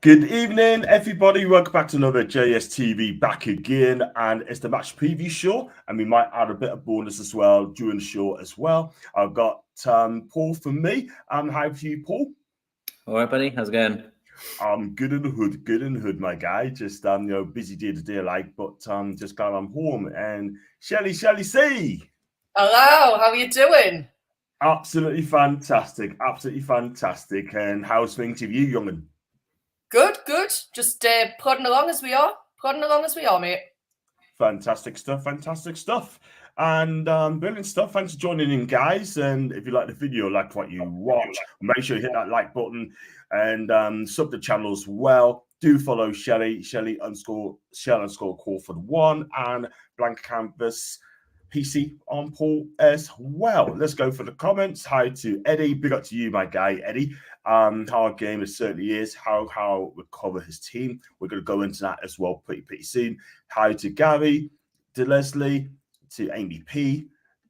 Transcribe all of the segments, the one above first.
Good evening, everybody. Welcome back to another JSTV back again, and it's the match preview show, and we might add a bit of bonus as well during the show as well. I've got Paul from me. How are you, Paul? All right, buddy. How's it going? I'm good in the hood, my guy. Just busy day to day, but just glad I'm home. And Shelley C. Hello, how are you doing? Absolutely fantastic. And how's things with you, young'un? Good. Just plodding along as we are, mate. Fantastic stuff. And brilliant stuff. Thanks for joining in, guys. And if you like the video, like what you watch, make sure you hit that like button and sub the channel as well. Do follow Shell _Crawford1 and Blank Canvas PC on Paul as well. Let's go for the comments. Hi to Eddie. Big up to you, my guy, Eddie. Hard game, it certainly is. How recover his team. We're going to go into that as well pretty soon. Hi to Gary, to Leslie, to Amy P.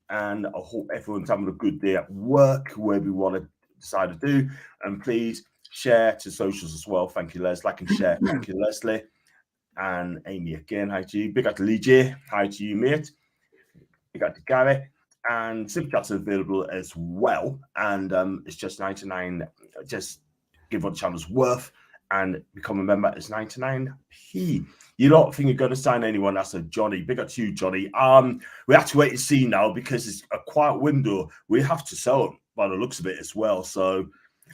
And I hope everyone's having a good day at work, wherever we want to decide to do. And please share to socials as well. Thank you, Les. Like and share. Thank you, Leslie. And Amy again. Hi to you. Big up to Lee J. Hi to you, mate. Big up to Gary. And Super Chat's available as well. And it's just 99. Just give what the channel's worth and become a member. It's 99p. You don't think you're going to sign anyone? That's a Johnny. Big up to you, Johnny. We have to wait and see now because it's a quiet window. We have to sell it by the looks of it as well. So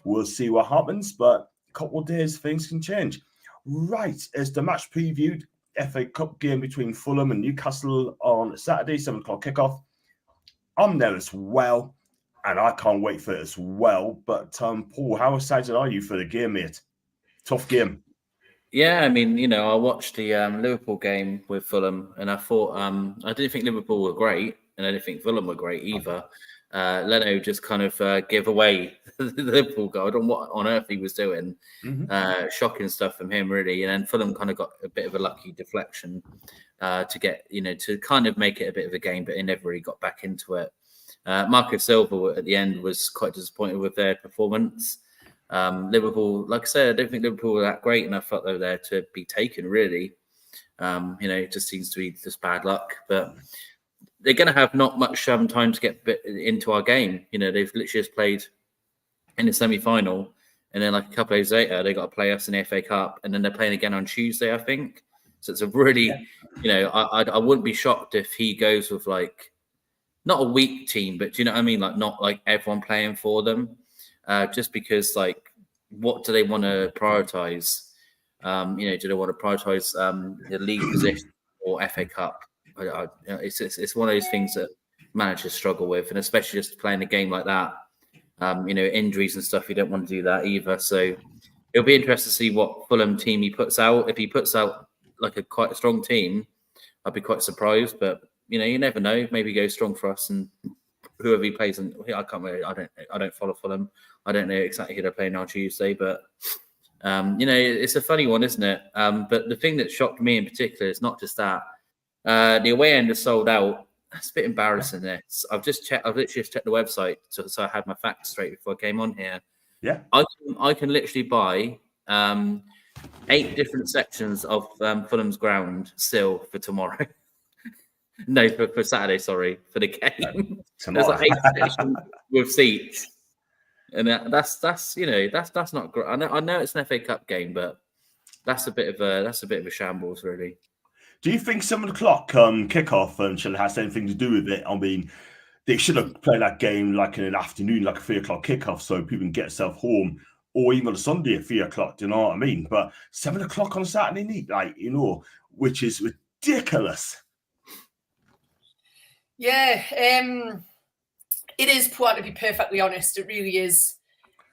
we'll see what happens. But a couple of days, things can change. Right, it's the match previewed FA Cup game between Fulham and Newcastle on Saturday, 7 o'clock kickoff. I'm there as well, and I can't wait for it as well. But Paul, how excited are you for the game, mate? Tough game. Yeah, I mean, I watched the Liverpool game with Fulham, and I thought I didn't think Liverpool were great, and I didn't think Fulham were great either. Leno just kind of gave away the Liverpool goal. I don't know what on earth he was doing. Shocking stuff from him, really. And then Fulham kind of got a bit of a lucky deflection to get, to kind of make it a bit of a game, but they never really got back into it. Marco Silva at the end was quite disappointed with their performance. Liverpool, like I said, I don't think Liverpool were that great, and I felt they were there to be taken, really. It just seems to be just bad luck. But they're going to have not much time to get into our game. They've literally just played in the semi-final, and then like a couple of days later, they got to play us in the FA Cup, and then they're playing again on Tuesday, I think. So it's a really, I wouldn't be shocked if he goes with like not a weak team, but do you know what I mean? Like not like everyone playing for them, just because like what do they want to prioritize? Do they want to prioritize the league position or FA Cup? It's one of those things that managers struggle with, and especially just playing a game like that. Injuries and stuff, you don't want to do that either. So it'll be interesting to see what Fulham team he puts out. If he puts out like quite a strong team, I'd be quite surprised. But you never know. Maybe he goes strong for us, and whoever he plays. And I can't really. I don't follow Fulham. I don't know exactly who they're playing on Tuesday, but it's a funny one, isn't it? But the thing that shocked me in particular is not just that. The away end is sold out. That's a bit embarrassing. This I've literally just checked the website, so I had my facts straight before I came on here. Yeah, I can literally buy 8 different sections of Fulham's ground still for tomorrow. No, for Saturday. Sorry, for the game. There's like 8 sections with seats, and that's not great. I know it's an FA Cup game, but that's a bit of a shambles, really. Do you think 7 o'clock kickoff should have anything to do with it? I mean, they should have played that game like in an afternoon, like a 3 o'clock kickoff, so people can get themselves home, or even on a Sunday at 3 o'clock. Do you know what I mean? But 7 o'clock on a Saturday night, which is ridiculous. Yeah, it is poor, to be perfectly honest. It really is.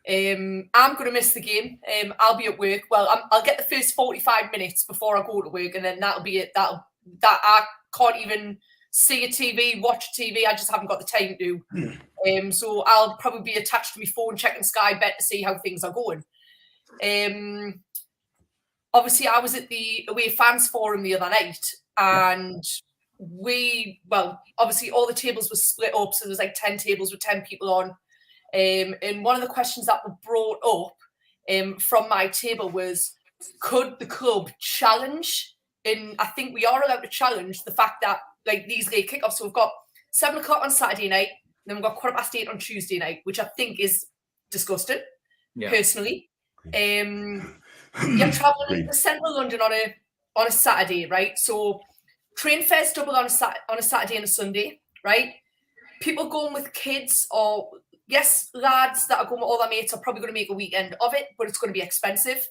I'm going to miss the game. I'll be at work. Well, I'll get the first 45 minutes before I go to work, and then that'll be it. That I can't even see a TV, watch TV. I just haven't got the time to. So I'll probably be attached to my phone, checking Sky Bet to see how things are going. Obviously, I was at the Away Fans Forum the other night, and obviously all the tables were split up, so there was like 10 tables with 10 people on. And one of the questions that were brought up from my table was, could the club challenge? And I think we are allowed to challenge the fact that like these late kickoffs. So we've got 7 o'clock on Saturday night, and then we've got 8:15 on Tuesday night, which I think is disgusting. Personally, you're traveling into central London on a Saturday, right? So train fares double on a Saturday and a Sunday, right? People going with kids, or yes, lads that are going with all their mates are probably going to make a weekend of it, but it's going to be expensive.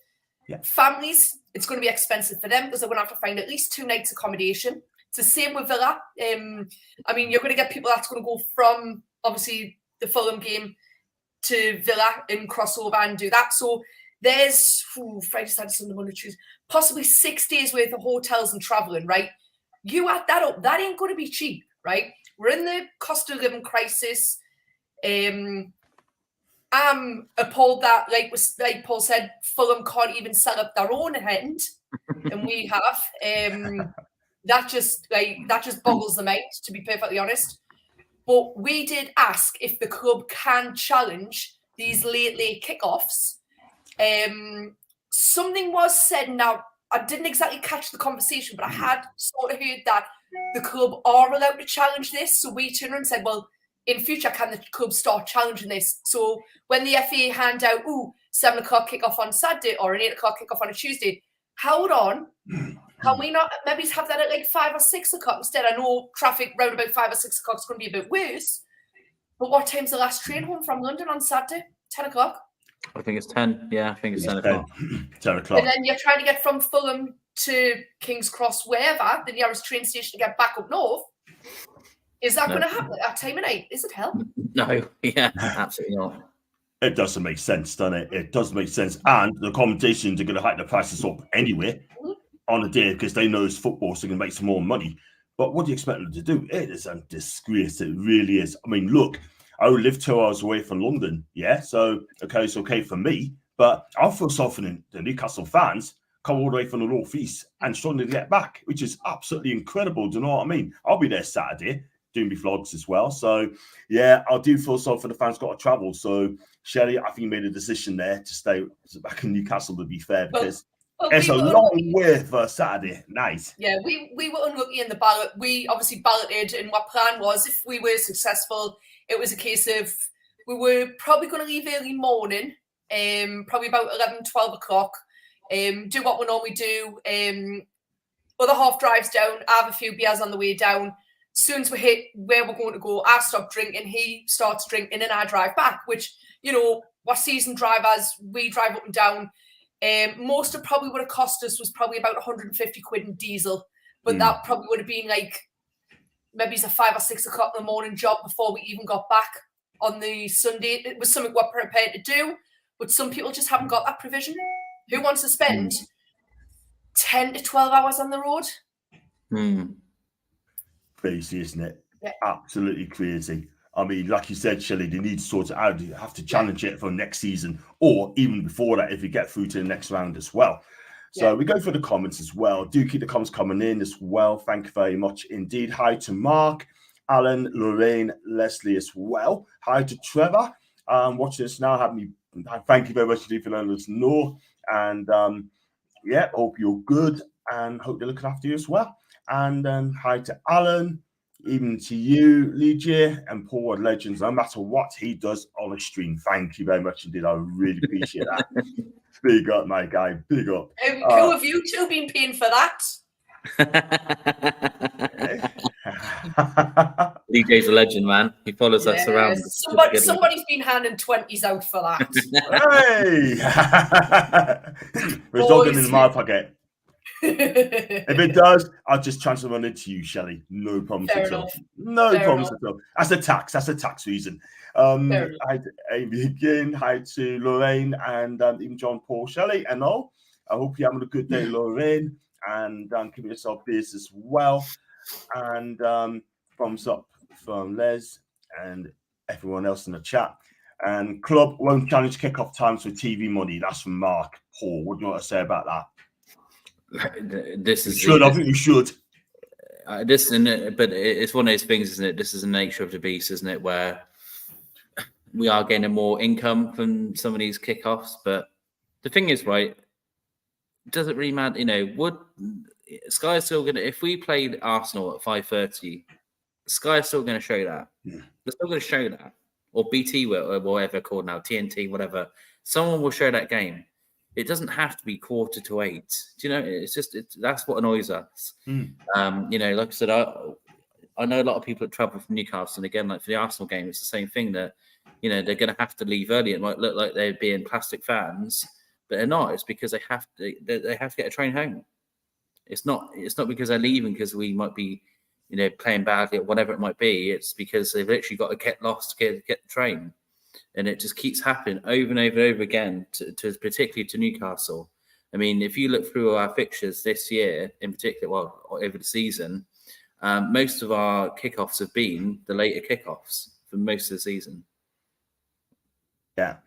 Families, it's going to be expensive for them because they're going to have to find at least 2 nights accommodation. It's the same with Villa. I mean, you're going to get people that's going to go from obviously the Fulham game to Villa and cross over and do that. So there's Friday, Saturday, Sunday, Monday, Tuesday, possibly 6 days worth of hotels and traveling, right? You add that up, that ain't going to be cheap, right? We're in the cost of living crisis. I'm appalled that, like Paul said, Fulham can't even sell up their own end, and we have. That just boggles the mind, to be perfectly honest. But we did ask if the club can challenge these late kickoffs. Something was said. Now, I didn't exactly catch the conversation, but I had sort of heard that the club are allowed to challenge this. So we turned around and said, well, in future, can the club start challenging this? So when the FA hand out, 7 o'clock kickoff on Saturday or an 8 o'clock kickoff on a Tuesday, hold on. Can we not maybe have that at like 5 or 6 o'clock instead? I know traffic round about 5 or 6 o'clock is going to be a bit worse. But what time's the last train home from London on Saturday? 10 o'clock? I think it's 10. Yeah, I think it's 10 o'clock. 10 o'clock. And then you're trying to get from Fulham to King's Cross, wherever, the nearest train station to get back up north. Is that going to happen at that time of night? Is it hell? No, yeah, absolutely not. It doesn't make sense, doesn't it? It doesn't make sense. And the commentations are going to hike the prices up anyway on the day because they know it's football, so they're going to make some more money. But what do you expect them to do? It is a disgrace. It really is. I mean, look, I live 2 hours away from London. Yeah, so it's okay for me. But I feel sorry for the Newcastle fans come all the way from the northeast and struggling to get back, which is absolutely incredible. Do you know what I mean? I'll be there Saturday doing my vlogs as well. So, yeah, I do feel sorry for the fans got to travel. So, Shelley, I think you made a decision there to stay back in Newcastle, to be fair, because it's a long way for Saturday night. Yeah, we were unlucky in the ballot. We obviously balloted, and our plan was, if we were successful, it was a case of we were probably going to leave early morning, probably about 11, 12 o'clock, do what we normally do. Other half drives down, have a few beers on the way down. As soon as we hit where we're going to go, I stop drinking, he starts drinking, and I drive back, which, you know, we're seasoned drivers, we drive up and down. Most of probably would have cost us was probably about 150 quid in diesel, but that probably would have been like maybe it's a 5 or 6 o'clock in the morning job before we even got back on the Sunday. It was something we're prepared to do, but some people just haven't got that provision. Who wants to spend 10 to 12 hours on the road? Crazy, isn't it? Yeah. Absolutely crazy. I mean, like you said, Shelley, they need to sort it out. You have to challenge it for next season or even before that if you get through to the next round as well. So we go for the comments as well. Do keep the comments coming in as well. Thank you very much indeed. Hi to Mark, Alan, Lorraine, Leslie as well. Hi to Trevor. Watching this now. Thank you very much indeed for letting us know. And hope you're good and hope they're looking after you as well. And hi to Alan, even to you, Ligia, and Paul Legends, no matter what he does on the stream. Thank you very much indeed. I really appreciate that. Big up, my guy. Big up. Who have you two been paying for that? DJ's a legend, man. He follows us around. Somebody's been handing 20s out for that. Hey! It's all going in my pocket. If it does, I'll just transfer money to you, Shelley. No problems at all. No problems at all. That's a tax reason. Hi to Amy again. Hi to Lorraine and even John Paul, Shelley, and all. I hope you're having a good day, Lorraine, and keep yourself busy as well. And thumbs up from Les and everyone else in the chat. And club won't challenge kickoff times for TV money. That's from Mark. Paul, what do you want to say about that? I think you should. But it's one of those things, isn't it? This is the nature of the beast, isn't it? Where we are gaining more income from some of these kickoffs. But the thing is, right, It doesn't really matter. You know, would Sky's still going to, if we played Arsenal at 5:30, Sky's still going to show that. Yeah. They're still going to show that. Or BT, or whatever they're called now, TNT, whatever. Someone will show that game. It doesn't have to be 7:45. Do you know? It's just that's what annoys us. You know, like I said, I know a lot of people that travel from Newcastle, and again, like for the Arsenal game, it's the same thing that, you know, they're going to have to leave early. It might look like they're being plastic fans, but they're not. It's because they have to get a train home. It's not because they're leaving because we might be, you know, playing badly or whatever it might be. It's because they've literally got to get lost to get the train. And it just keeps happening over and over and over again, to particularly to Newcastle. I mean, if you look through our fixtures this year, in particular, well, over the season, most of our kickoffs have been the later kickoffs for most of the season. Yeah,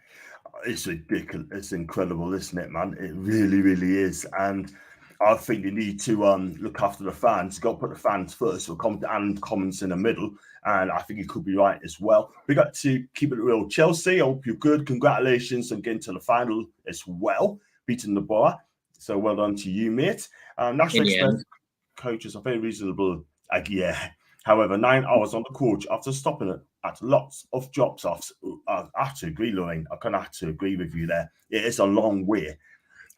it's ridiculous. It's incredible, isn't it, man? It really, really is. And I think you need to look after the fans. Got to put the fans first, or comments in the middle. And I think you could be right as well. We got to keep it real. Chelsea, I hope you're good. Congratulations on getting to the final as well, beating the Borough. So well done to you, mate. National Express coaches are very reasonable. Yeah. However, 9 hours on the coach after stopping it at lots of drops-offs. I have to agree, Lorraine. I kind of have to agree with you there. It is a long way.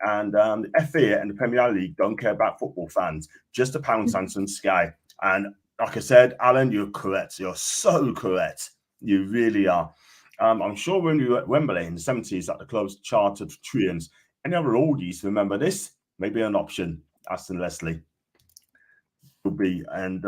And the FA and the Premier League don't care about football fans, just the pound signs and Sky. And like I said, Alan, you're correct. You're so correct. You really are. I'm sure when we were at Wembley in the 70s that the clubs chartered trains. Any other oldies remember this? Maybe an option. Aston Leslie would be. And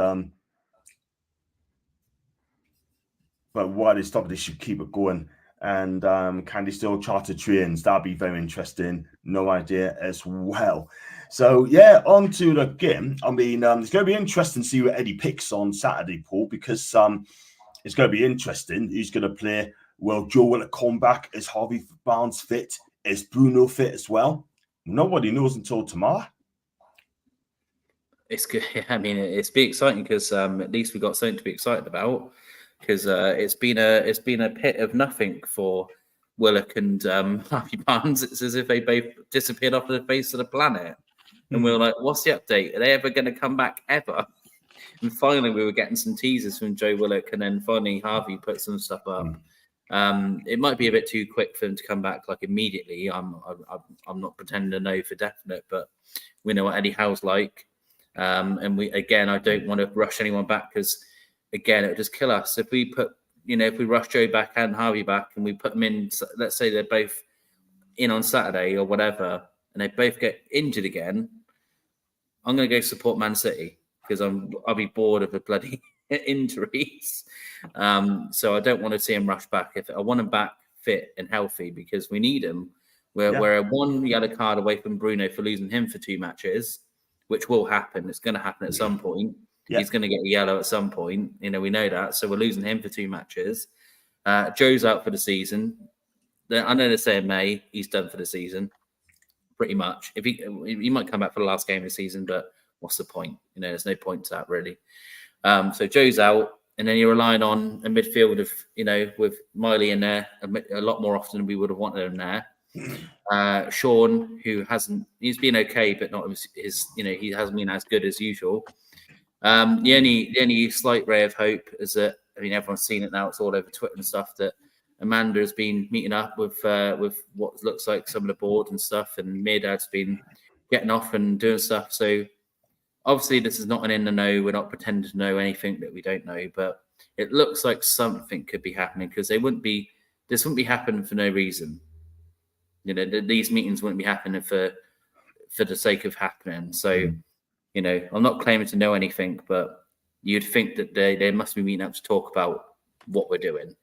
but why they stopped, they should keep it going. And can they still charter trains? That'd be very interesting. No idea as well. So yeah, on to the game. I mean, it's going to be interesting to see what Eddie picks on Saturday, Paul, because it's going to be interesting. Who's going to play? Will Joe Willock come back? Is Harvey Barnes fit? Is Bruno fit as well? Nobody knows until tomorrow. It's good. I mean, it's be exciting because at least we got something to be excited about. Because it's been a pit of nothing for Willock and Harvey Barnes. It's as if they both disappeared off the face of the planet. And we were like, what's the update? Are they ever going to come back ever? And finally, we were getting some teasers from Joe Willock, and then finally Harvey put some stuff up. It might be a bit too quick for him to come back like immediately. I'm not pretending to know for definite, but we know what Eddie Howe's like. And I don't want to rush anyone back because, again, it would just kill us if we rush Joe back and Harvey back and we put them in. Let's say they're both in on Saturday or whatever, and they both get injured again. I'm going to go support Man City because I'll be bored of the bloody injuries. So I don't want to see him rush back. If I want him back fit and healthy because we need him. We're one yellow card away from Bruno for losing him for 2 matches, which will happen. It's going to happen at some point. Yeah. He's going to get a yellow at some point. You know, we know that. So we're losing him for 2 matches. Joe's out for the season. I know they say in May he's done for the season, pretty much. If he might come back for the last game of the season, but what's the point? You know, there's no point to that really. So Joe's out, and then you're relying on a midfield of, you know, with Miley in there a lot more often than we would have wanted him there. Sean, he's been okay, but not he hasn't been as good as usual. The only slight ray of hope is that, I mean, everyone's seen it now. It's all over Twitter and stuff that Amanda has been meeting up with what looks like some of the board and stuff, and Mirdad's been getting off and doing stuff. So obviously, this is not an in the know. We're not pretending to know anything that we don't know, but it looks like something could be happening because this wouldn't be happening for no reason. You know, these meetings wouldn't be happening for the sake of happening. So. You know, I'm not claiming to know anything, but you'd think that they must be meeting up to talk about what we're doing.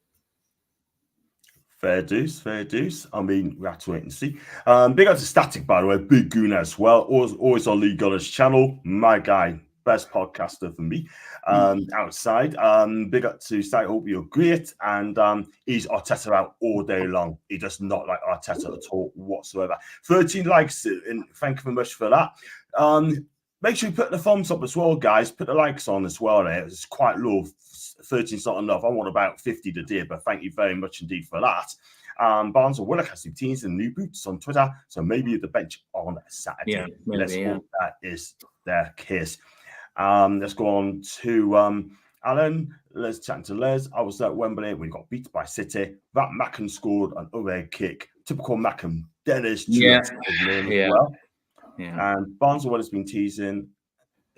Fair dues. I mean, we have to wait and see. Big up to Static, by the way, big goon as well. Always on Lee Gunner's channel. My guy, best podcaster for me outside. Big up to Static. Hope you're great. And he's Arteta out all day long. He does not like Arteta at all whatsoever. 13 likes, and thank you very much for that. Make sure you put the thumbs up as well, guys. Put the likes on as well there. It's quite low. 13's not enough. I want about 50 today, but thank you very much indeed for that. Barnes or Willock has some teams and new boots on Twitter, so maybe at the bench on Saturday. Yeah, maybe, Let's yeah. hope that is their case. Let's go on to Alan. Let's chat to Les. I was at Wembley when we got beat by City. That Mackin scored an overhead kick. Typical Mackin. Dennis Jewett as well. Yeah. And Barnes has been teasing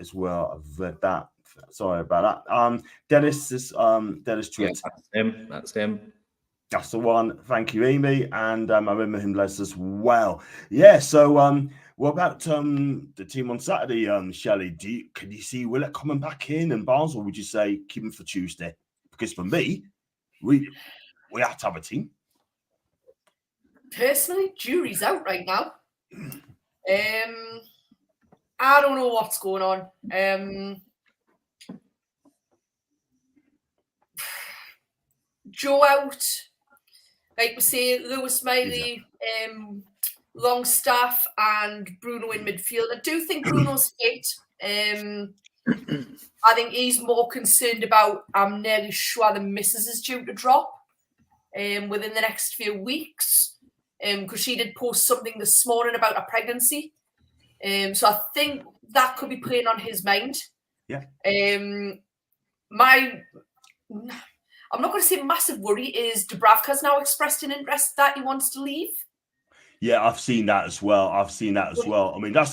as well. I've read that. Sorry about that. Dennis Jewett. Yeah, that's him. That's the one. Thank you, Amy. And I remember him, Les, as well. Yeah, so what about the team on Saturday, Shelley? Can you see Willett coming back in and Barnes, or would you say keep him for Tuesday? Because for me, we have to have a team. Personally, jury's out right now. I don't know what's going on. Joe out. Like we say, Lewis Miley, Longstaff, and Bruno in midfield. I do think Bruno's fit. I think he's more concerned about, I'm nearly sure the missus is due to drop within the next few weeks, because she did post something this morning about a pregnancy. So I think that could be playing on his mind. Yeah. I'm not going to say massive worry is Dubravka's now expressed an interest that he wants to leave. Yeah, I've seen that as well. I mean, that's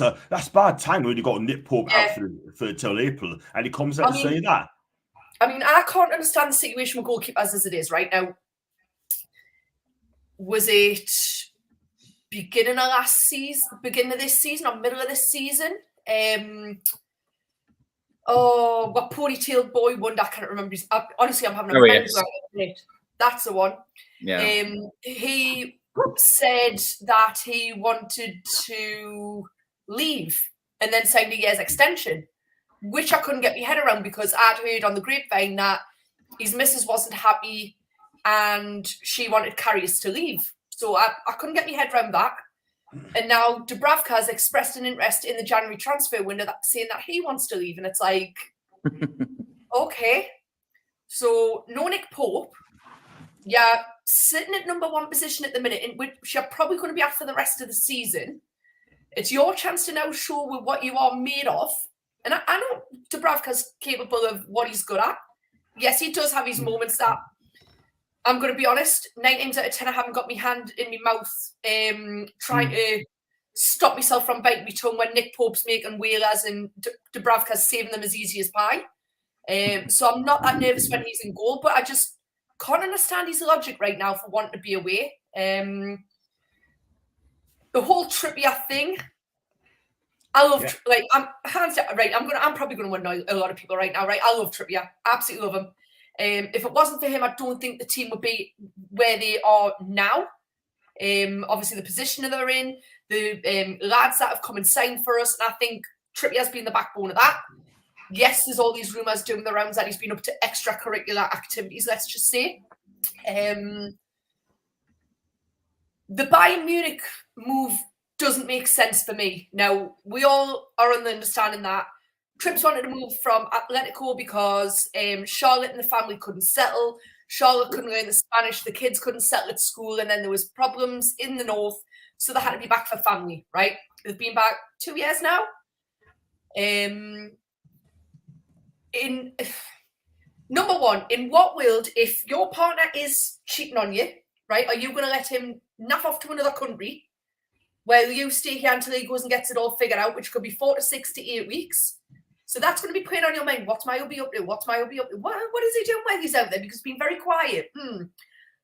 bad time when you got Nick Pope out for till April, and he comes out saying that. I mean, I can't understand the situation with goalkeepers as it is right now. Was it beginning of this season, or middle of this season? What ponytailed boy won? I can't remember. Honestly, I'm having a mental break. That's the one. Yeah. He said that he wanted to leave and then signed a year's extension, which I couldn't get my head around because I'd heard on the grapevine that his missus wasn't happy and she wanted Karius to leave. So I couldn't get my head around that. And now Dubravka has expressed an interest in the January transfer window, saying that he wants to leave. And it's like, okay. So no Nick Pope. Yeah, sitting at number one position at the minute, in which you're probably going to be at for the rest of the season. It's your chance to now show what you are made of. And I know Dubravka's capable of what he's good at. Yes, he does have his moments that, I'm going to be honest, 9 times out of 10, I haven't got my hand in my mouth trying to stop myself from biting my tongue when Nick Pope's making whalers and Dubravka's saving them as easy as pie. So I'm not that nervous when he's in goal, but I just can't understand his logic right now for wanting to be away. The whole Trippier thing, I love I'm probably going to annoy a lot of people right now, right? I love Trippier, absolutely love him. If it wasn't for him, I don't think the team would be where they are now. Obviously, the position that they're in, the lads that have come and signed for us, and I think Trippier's been the backbone of that. Yes, there's all these rumours doing the rounds that he's been up to extracurricular activities, let's just say. The Bayern Munich move doesn't make sense for me. Now, we all are on the understanding that Trips wanted to move from Atletico because Charlotte and the family couldn't settle. Charlotte couldn't learn the Spanish. The kids couldn't settle at school. And then there was problems in the north. So they had to be back for family, right? They've been back 2 years now. Number one, in what world, if your partner is cheating on you, right, are you going to let him naff off to another country where you stay here until he goes and gets it all figured out, which could be 4 to 6 to 8 weeks? So that's going to be playing on your mind. What's my hubby up to? What is he doing while he's out there? Because he's been very quiet.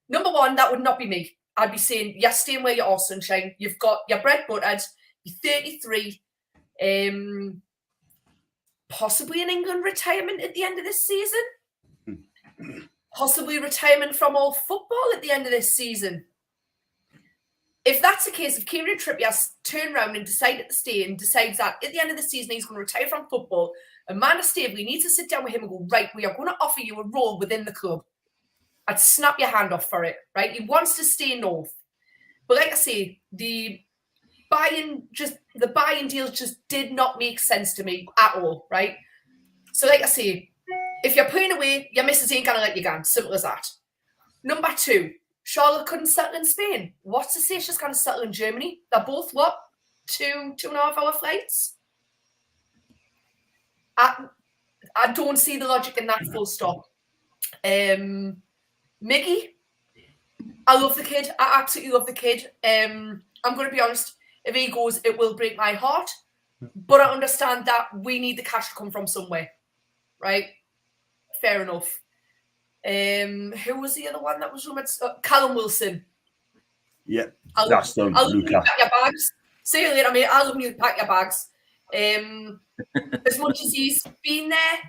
Number one, that would not be me. I'd be saying, you're staying where you are, sunshine. You've got your bread buttered. You're 33. Possibly an England retirement at the end of this season. Possibly retirement from all football at the end of this season. If that's the case, if Kieran Trippier turned around and decided to stay and decides that at the end of the season he's going to retire from football, Amanda Staveley needs to sit down with him and go, right, we are going to offer you a role within the club. I'd snap your hand off for it, right? He wants to stay north. But like I say, the buying deals just did not make sense to me at all, right? So like I say, if you're playing away, your missus ain't going to let you go. Simple as that. Number two, Charlotte couldn't settle in Spain. What's to say she's going to settle in Germany? They're both, what, 2.5 hour flights? I don't see the logic in that, full stop. Miggy, I love the kid. I absolutely love the kid. I'm going to be honest. If he goes, it will break my heart. But I understand that we need the cash to come from somewhere. Right? Fair enough. Who was the other one that was rumoured? Callum Wilson. Yeah, that's the Luca. Pack your bags. See you later, mate. I love you. Pack your bags. As much as he's been there,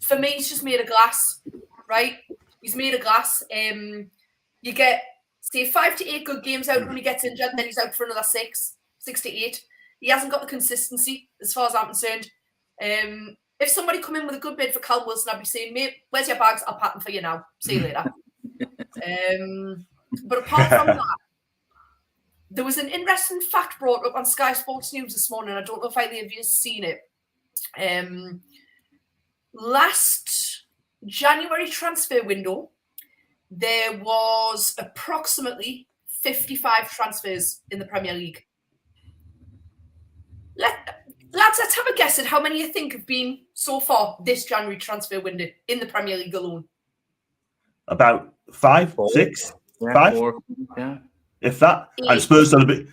for me, he's just made of glass, right? He's made of glass. You get, say, 5 to 8 good games out when he gets injured, and then he's out for another 6 to 8. He hasn't got the consistency, as far as I'm concerned. If somebody come in with a good bid for Callum Wilson, I'd be saying, mate, where's your bags? I'll pack them for you now. See you later. But apart from that, there was an interesting fact brought up on Sky Sports News this morning. I don't know if either of you have seen it. Last January transfer window, there was approximately 55 transfers in the Premier League. Lads, let's have a guess at how many you think have been so far this January transfer window in the Premier League alone. About 5, 6, 5, 4, yeah. If that. 8. And Spurs are the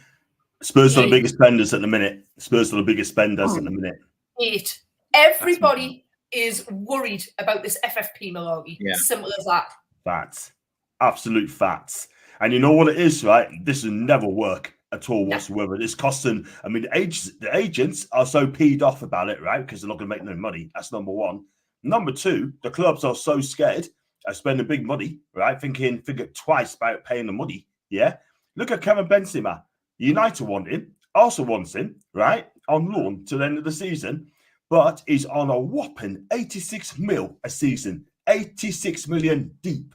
biggest spenders at the minute. Spurs are the biggest spenders at the minute. 8. Everybody is worried about this FFP malarkey. Yeah. Simple as that. Facts. Absolute facts. And you know what it is, right? This will never work at all whatsoever. It's costing, I mean, the agents are so peed off about it, right? Because they're not going to make no money. That's number one. Number two, the clubs are so scared of spending big money, right? Think twice about paying the money. Yeah. Look at Kevin Benzema. United want him. Also wants him, right? On loan till the end of the season. But he's on a whopping 86 mil a season. 86 million deep.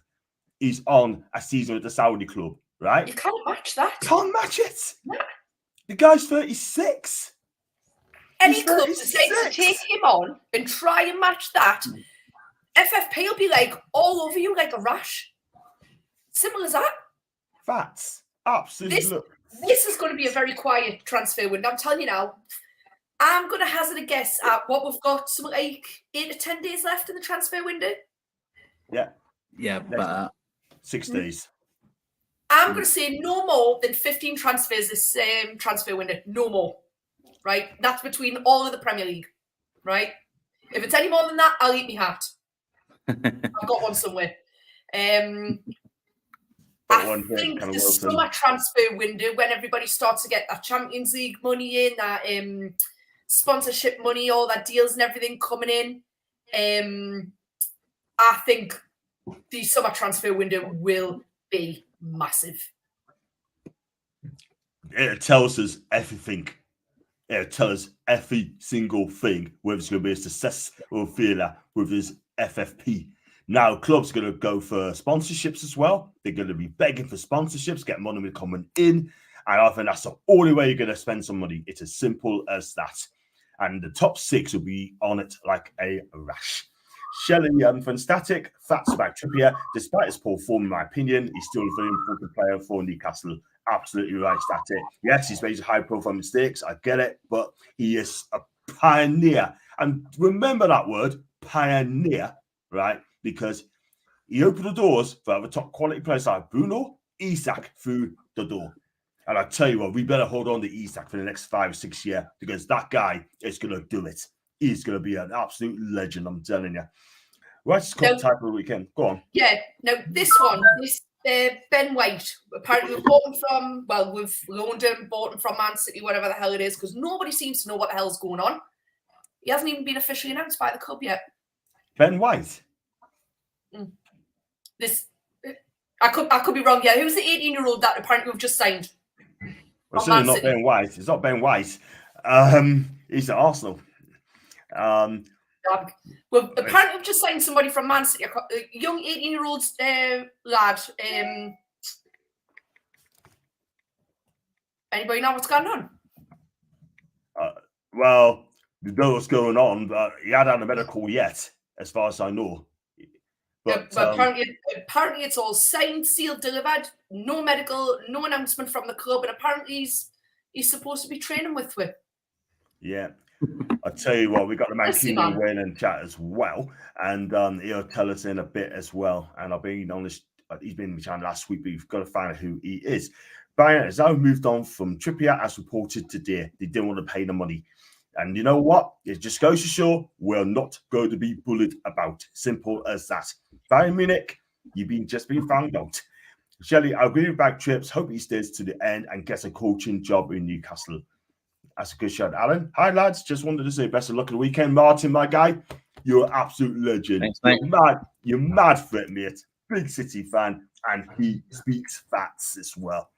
He's on a season with the Saudi club, right? You can't match that. Can't match it. No. The guy's 36. Any club decides to take him on and try and match that, FFP will be like all over you like a rash. Simple as that. Facts. Absolutely. This is going to be a very quiet transfer window. I'm telling you now. I'm going to hazard a guess at what we've got, something like 8 to 10 days left in the transfer window. Yeah. Yeah, but 6 days. I'm going to say no more than 15 transfers this transfer window. No more. Right? That's between all of the Premier League. Right? If it's any more than that, I'll eat my hat. I've got one somewhere. I think the summer transfer window, when everybody starts to get that Champions League money in, that sponsorship money, all that deals and everything coming in, I think the summer transfer window will be massive. It tells us everything. It tells us every single thing, whether it's going to be a success or a failure with this FFP. Now, clubs are going to go for sponsorships as well. They're going to be begging for sponsorships, get money coming in. And I think that's the only way you're going to spend some money. It's as simple as that. And the top 6 will be on it like a rash. Shelley from Static, facts about Trippier. Despite his poor form, in my opinion, he's still a very important player for Newcastle. Absolutely right, Static. Yes, he's made high-profile mistakes. I get it. But he is a pioneer. And remember that word, pioneer, right? Because he opened the doors for other top quality players like Bruno, Isak through the door. And I tell you what, we better hold on to Isak for the next 5 or 6 years because that guy is going to do it. He's going to be an absolute legend, I'm telling you. Right, it's called type of the weekend. Go on. Yeah, now this one, Ben White. Apparently we've bought him from, well, we've loaned him, bought him from Man City, whatever the hell it is, because nobody seems to know what the hell's going on. He hasn't even been officially announced by the club yet. Ben White? I could be wrong. Yeah, who's the 18-year-old that apparently we've just signed? Well, certainly not Ben White. It's not Ben White. He's at Arsenal. Well, apparently we've just signed somebody from Man City, a young 18-year-old lad. Anybody know what's going on? Well, we know what's going on, but he hadn't had a medical yet, as far as I know. But But apparently it's all signed, sealed, delivered. No medical, no announcement from the club, and apparently he's supposed to be training with Whip. yeah. I'll tell you what, we got the Honestly, Mancunian man. win and chat as well, and he'll tell us in a bit as well. And I'll be honest, he's been in the channel last week, but you've got to find out who he is. Bayern has now moved on from Trippier, as reported today. They didn't want to pay the money. And you know what? It just goes to show we're not going to be bullied about. Simple as that. Bayern Munich, you've just been found out. Shelley, I agree with back trips. Hope he stays to the end and gets a coaching job in Newcastle. That's a good shot, Alan. Hi, lads. Just wanted to say best of luck at the weekend. Martin, my guy, you're an absolute legend. Thanks, mate. You're mad for it, mate. Big City fan, and he speaks facts as well.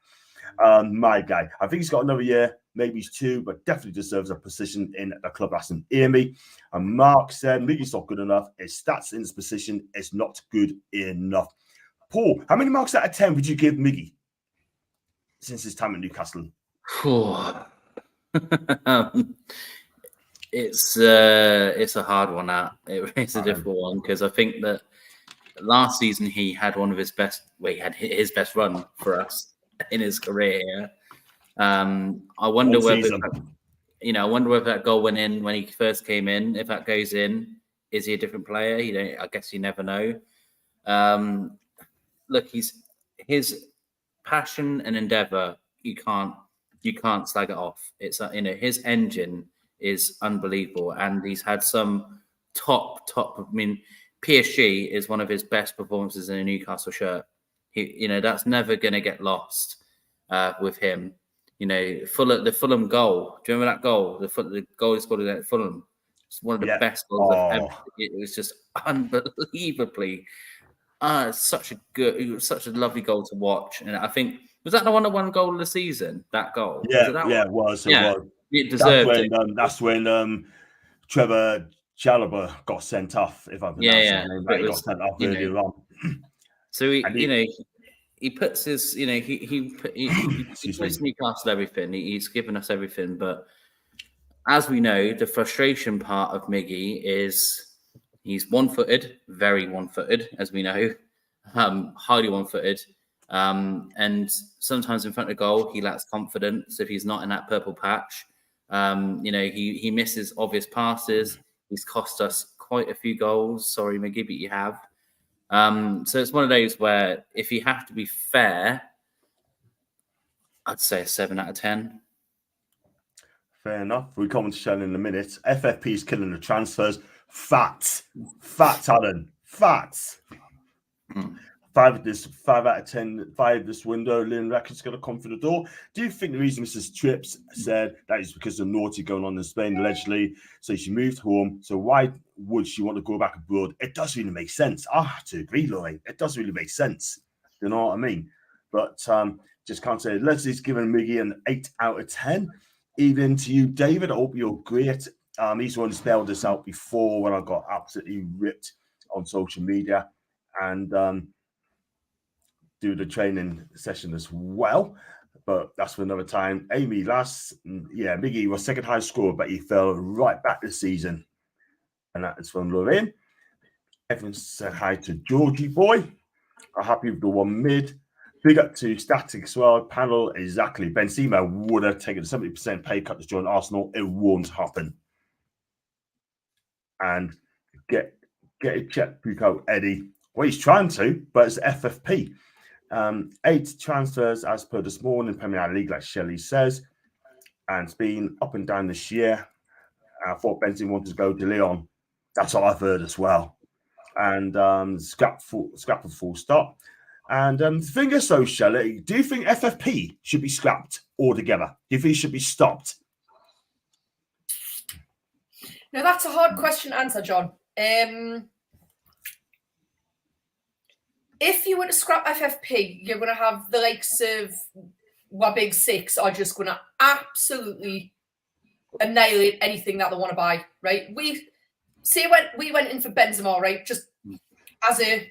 My guy, I think he's got another year, maybe he's 2, but definitely deserves a position in the club. That's an Amy. And Mark said, Miggy's not good enough. His stats in his position is not good enough. Paul, how many marks out of 10 would you give Miggy since his time at Newcastle? It's a hard one. It's a difficult one because I think that last season he had one of his best. Well, he had his best run for us in his career. I wonder whether I wonder whether that goal went in when he first came in. If that goes in, is he a different player? I guess you never know. Look, his passion and endeavour. You can't slag it off. It's his engine is unbelievable, and he's had some top. I mean, PSG is one of his best performances in a Newcastle shirt. That's never going to get lost with him. The Fulham goal. Do you remember that goal? The goal he scored against Fulham. It's one of the best goals I've ever. It was just unbelievably. Such a lovely goal to watch, and I think. Was that the one goal of the season? That goal? Yeah, it was. It deserved it. That's when Trevor Chalobah got sent off. If I pronounce his name right, he got sent off earlier on. So he puts his, he puts Newcastle everything. He's given us everything, but as we know, the frustration part of Miggy is he's one-footed, very one-footed, as we know, highly one-footed. And sometimes in front of goal, he lacks confidence if he's not in that purple patch. He misses obvious passes. He's cost us quite a few goals. Sorry, Miggy, but you have. So it's one of those where if you have to be fair, I'd say a 7 out of 10. Fair enough. We come on to Shell in a minute. FFP is killing the transfers. Facts, Alan. Facts. 5 out of 10, 5 this window. Lynn Record's going to come through the door. Do you think the reason Mrs. Trips said that is because of naughty going on in Spain, allegedly? So she moved home. So why would she want to go back abroad? It does really make sense. I have to agree, Laurie. It does really make sense. You know what I mean? But just can't say. Leslie's given Miggy an 8 out of 10. Evening to you, David. I hope you're great. He's the one who spelled this out before when I got absolutely ripped on social media. And do the training session as well, but that's for another time. Amy, Miggy was second highest scorer, but he fell right back this season, and that is from Lorraine. Everyone said hi to Georgie boy. I'm happy with the one mid. Big up to Static as well. Panel, exactly. Benzema would have taken a 70% pay cut to join Arsenal. It won't happen. And get a checkbook out, Eddie. Well, he's trying to, but it's FFP. 8 transfers as per this morning, Premier League, like Shelley says, and it's been up and down this year. I thought Benzema wanted to go to Leon. That's what I've heard as well. And scrap full stop. And the thing is, though, Shelley, do you think FFP should be scrapped altogether? Do you think it should be stopped? Now, that's a hard question to answer, John. If you were to scrap FFP, you're going to have the likes of our big 6 are just going to absolutely annihilate anything that they want to buy, right? We went in for Benzema, right? Just as an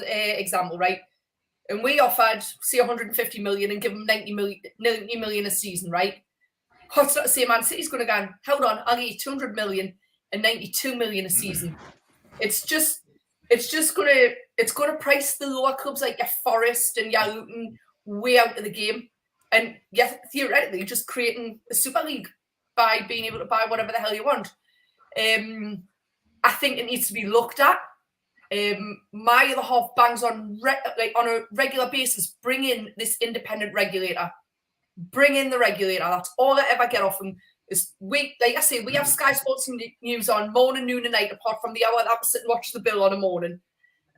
example, right? And we offered, 150 million and give them 90 million a season, right? What's not to say Man City's going to go, hold on, I'll give you 200 million and 92 million a season. It's it's just gonna price the lower clubs like your Forest and your Luton way out of the game. And yeah, theoretically, you're just creating a Super League by being able to buy whatever the hell you want. I think it needs to be looked at. My other half bangs on on a regular basis. Bring in this independent regulator. Bring in the regulator. That's all I ever get off them. Is we have Sky Sports News on morning, noon, and night. Apart from the hour that I sit and watch the Bill on a morning,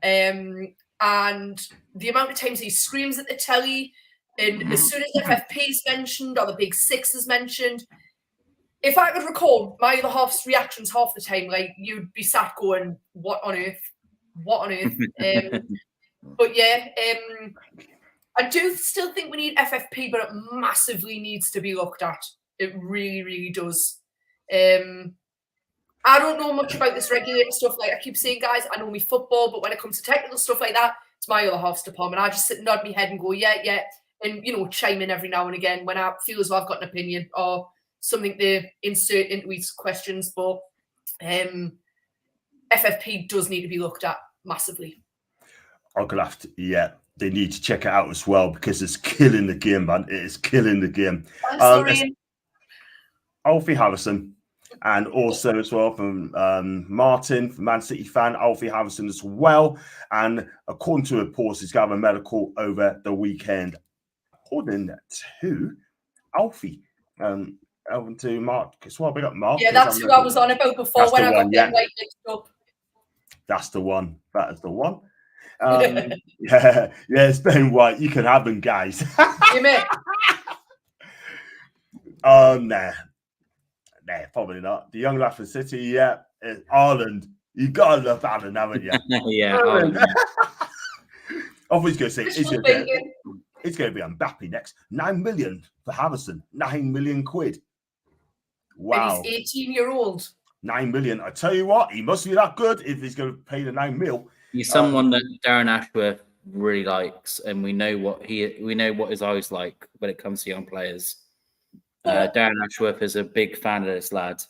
and the amount of times he screams at the telly, and as soon as FFP is mentioned or the Big Six is mentioned, if I could record my other half's reactions half the time, like you'd be sat going, "What on earth? What on earth?" But yeah, I do still think we need FFP, but it massively needs to be looked at. It really, really does. I don't know much about this regulator stuff. Like I keep saying, guys, I know me football, but when it comes to technical stuff like that, it's my other half's department. I just sit and nod my head and go, yeah, yeah, and chime in every now and again when I feel as though I've got an opinion or something to insert into these questions. But FFP does need to be looked at massivly. I'm gonna have to, they need to check it out as well because it's killing the game, man. It is killing the game. Alfie Harrison, and also as well from Martin, from Man City fan, Alfie Harrison as well. And according to reports, he's got a medical over the weekend. According to Alfie, over to Mark as well. We got Mark. Yeah, that's who I was on about before when I got them right mixed up. That's the one. That is the one. It's Ben White. You can have them, guys. Nah, probably not. The young lad from City, Ireland. You gotta love Ireland, haven't you? Yeah. I was going to say it's going to be Mbappe next. 9 million for Harrison. 9 million quid. Wow. And he's 18-year-old. 9 million. I tell you what, he must be that good if he's going to pay the 9 mil. He's someone that Darren Ashworth really likes, and we know what his eyes like when it comes to young players. Darren Ashworth is a big fan of this lad,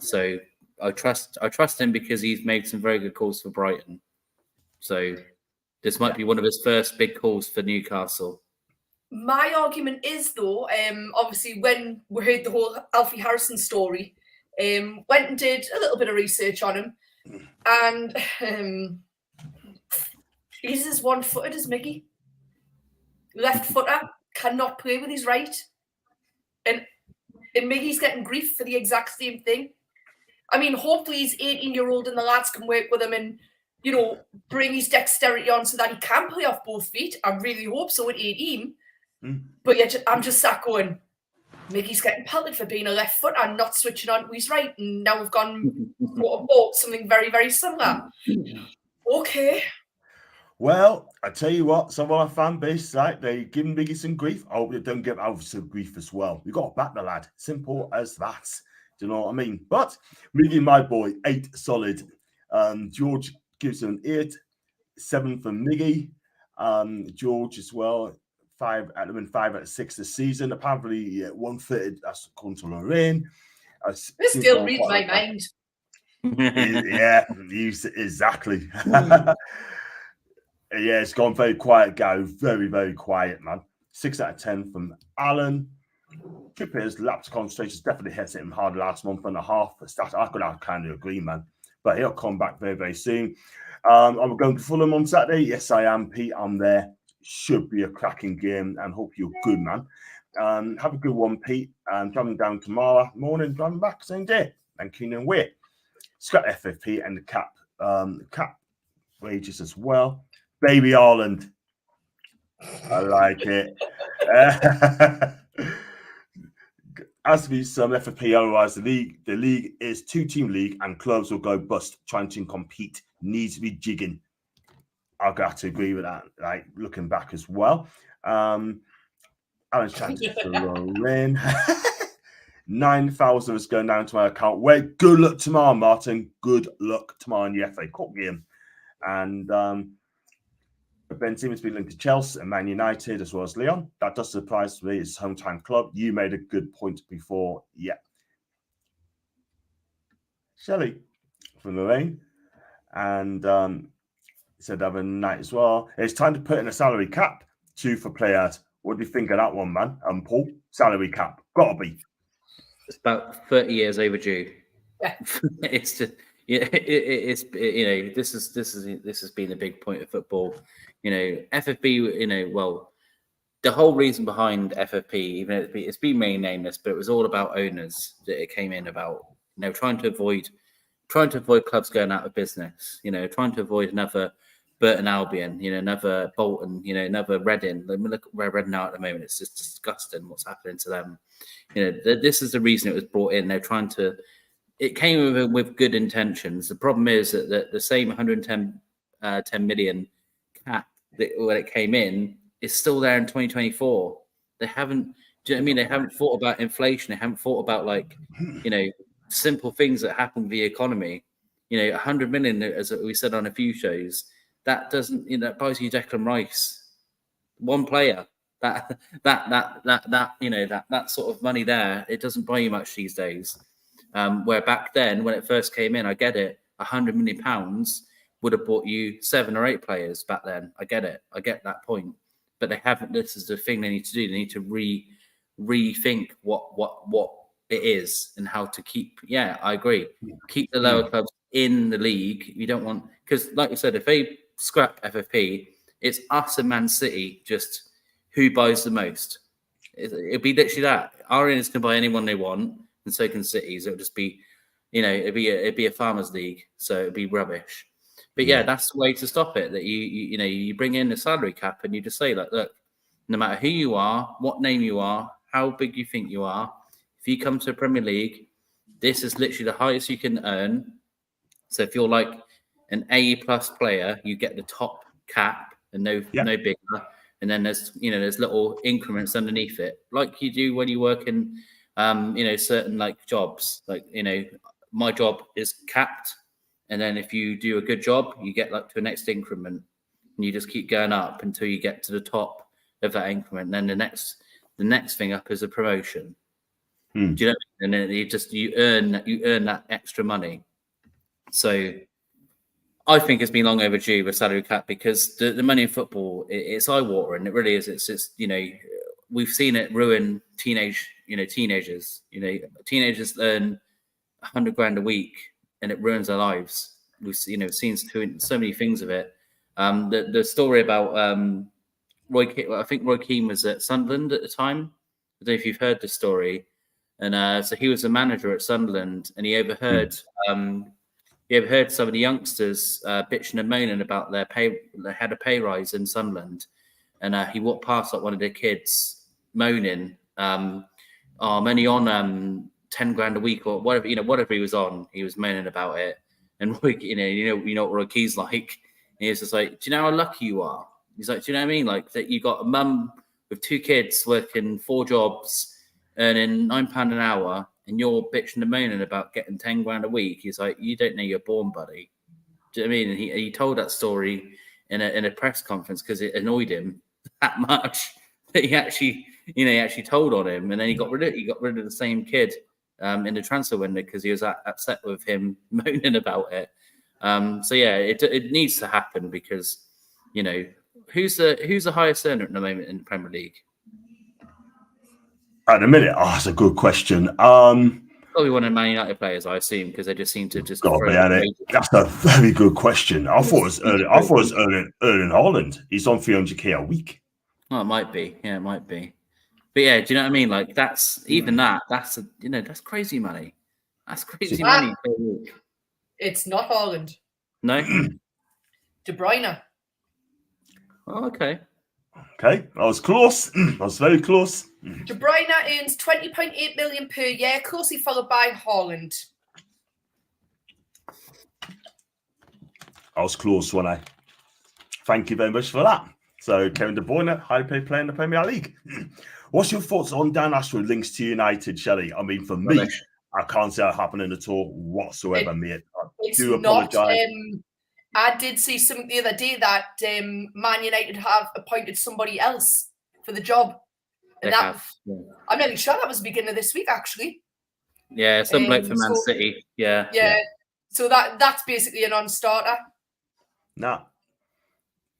so I trust him because he's made some very good calls for Brighton. So this might be one of his first big calls for Newcastle. My argument is, though, obviously when we heard the whole Alfie Harrison story, went and did a little bit of research on him, and he's as one-footed as Mickey. Left footer, cannot play with his right. And Miggy's getting grief for the exact same thing. I mean, hopefully he's 18-year-old and the lads can work with him and, bring his dexterity on so that he can play off both feet. I really hope so at 18. But yeah, I'm just sat going, Miggy's getting pelted for being a left foot and not switching on to his right. And now we've gone bought something very, very similar. Okay. Well, I tell you what, some of our fan base, right, they give Miggy some grief. I hope they don't give Alfie some grief as well. We got to back the lad. Simple as that. Do you know what I mean? But Miggy, my boy, 8 solid. George gives him an 8. 7 for Miggy. George as well. 5 out of 6 this season. Apparently, 1/3. That's according to Lorraine. This still reads my mind. Exactly. Yeah, it's gone very quiet, Gary. Very, very quiet, man. 6 out of 10 from Alan. Trippier's lapse concentration is definitely hit him hard last month and a half. I could kind of agree, man. But he'll come back very, very soon. I'm going to Fulham on Saturday. Yes, I am, Pete. I'm there. Should be a cracking game and hope you're good, man. Have a good one, Pete. Driving down tomorrow morning, driving back same day. And Keenan Way. Scott FFP and the cap wages as well. Baby Ireland. I like it. As to be some FFP, otherwise the league is 2-team league and clubs will go bust trying to compete. Needs to be jigging. I've got to agree with that. Like looking back as well. Alan's trying to throw in. 9,000 is going down to my account. Wait, good luck tomorrow, Martin. Good luck tomorrow in the FA Cup game. And Ben seems to be linked to Chelsea and Man United as well as Leon. That does surprise me. It's hometown club. You made a good point before. Yeah. Shelley from Lorraine. And he said the other night as well, it's time to put in a salary cap too for players. What do you think of that one, man? Paul, salary cap, gotta be. It's about 30 years overdue. Yeah. It's just, it's you know, this has been a big point of football. You know, FFP, you know, well, the whole reason behind FFP, even though it's been made nameless, but it was all about owners that it came in about, you know, trying to avoid clubs going out of business, you know, trying to avoid another Burton Albion, you know, another Bolton, you know, another Reading. Look where Reading are at the moment. It's just disgusting what's happening to them. You know, this is the reason it was brought in. They're trying to, it came with good intentions. The problem is that the same 110 10 million cap that when it came in is still there in 2024. They haven't, do you know what I mean? They haven't thought about inflation. They haven't thought about, like, you know, simple things that happen with the economy. You know, 100 million, as we said on a few shows, that doesn't, you know, that buys you Declan Rice, one player. That you know, that sort of money there, it doesn't buy you much these days. Where back then, when it first came in, I get it, £100 million would have bought you 7 or 8 players back then. I get it. I get that point. But they haven't. This is the thing they need to do. They need to rethink what it is and how to keep. Yeah, I agree. Keep the lower clubs in the league. You don't want, because, like you said, if they scrap FFP, it's us and Man City just who buys the most. It'd be literally that. Our owners can buy anyone they want, and so can Cities. It'll just be, you know, it'd be a farmers league, so it'd be rubbish. But yeah, that's the way to stop it. That you know, you bring in the salary cap and you just say, like, look, no matter who you are, what name you are, how big you think you are, if you come to the Premier League, this is literally the highest you can earn. So if you're like an A+ player, you get the top cap and no bigger. And then there's, you know, there's little increments underneath it, like you do when you work in, you know, certain like jobs. Like, you know, my job is capped, and then if you do a good job, you get like to a next increment, and you just keep going up until you get to the top of that increment. And then the next thing up is a promotion. Do you know? And then you earn that extra money. So I think it's been long overdue with salary cap, because the money in football, it's eye-watering. It really is. It's just, you know, we've seen it ruin teenagers. You know, teenagers earn 100 grand a week, and it ruins their lives. We've, you know, seen so many things of it. The story about Roy Keane, I think Roy Keane was at Sunderland at the time. I don't know if you've heard the story. And so he was a manager at Sunderland, and he overheard some of the youngsters bitching and moaning about their pay. They had a pay rise in Sunderland, and he walked past like one of the kids moaning, I'm only on 10 grand a week or whatever, you know, whatever he was on. He was moaning about it, and Roy, you know what Roy Keane's like. And he was just like, do you know how lucky you are? He's like, do you know what I mean? Like, that you got a mum with 2 kids working 4 jobs, earning £9 an hour, and you're bitching and moaning about getting 10 grand a week. He's like, you don't know you're born, buddy. Do you know what I mean? And he told that story in a press conference because it annoyed him that much that he actually told on him. And then he got rid of the same kid in the transfer window because he was upset with him moaning about it. So yeah, it needs to happen, because, you know, who's the highest earner at the moment in the Premier League? At the minute, that's a good question. Probably one of the Man United players, I assume, because they just seem to just. That's a very good question. I thought it was Erling Haaland. He's on 300k a week. Oh, it might be. Yeah, it might be. But yeah, do you know what I mean? Like, that's that's crazy money. That's crazy money per week. It's not Haaland. No. De Bruyne. Oh, okay. Okay, I was close. I was very close. De Bruyne earns 20.8 million per year, closely followed by Haaland. I was close, wasn't I? Thank you very much for that. So, Kevin De Bruyne, highly paid player in the Premier League. What's your thoughts on Dan Ashford links to United, Shelley? I mean, for me, I can't say that happening at all whatsoever, mate. I do apologise. I did see something the other day that Man United have appointed somebody else for the job. And I'm nearly sure that was the beginning of this week, actually. Yeah, some bloke for Man City. Yeah. So that's basically a non-starter. Nah,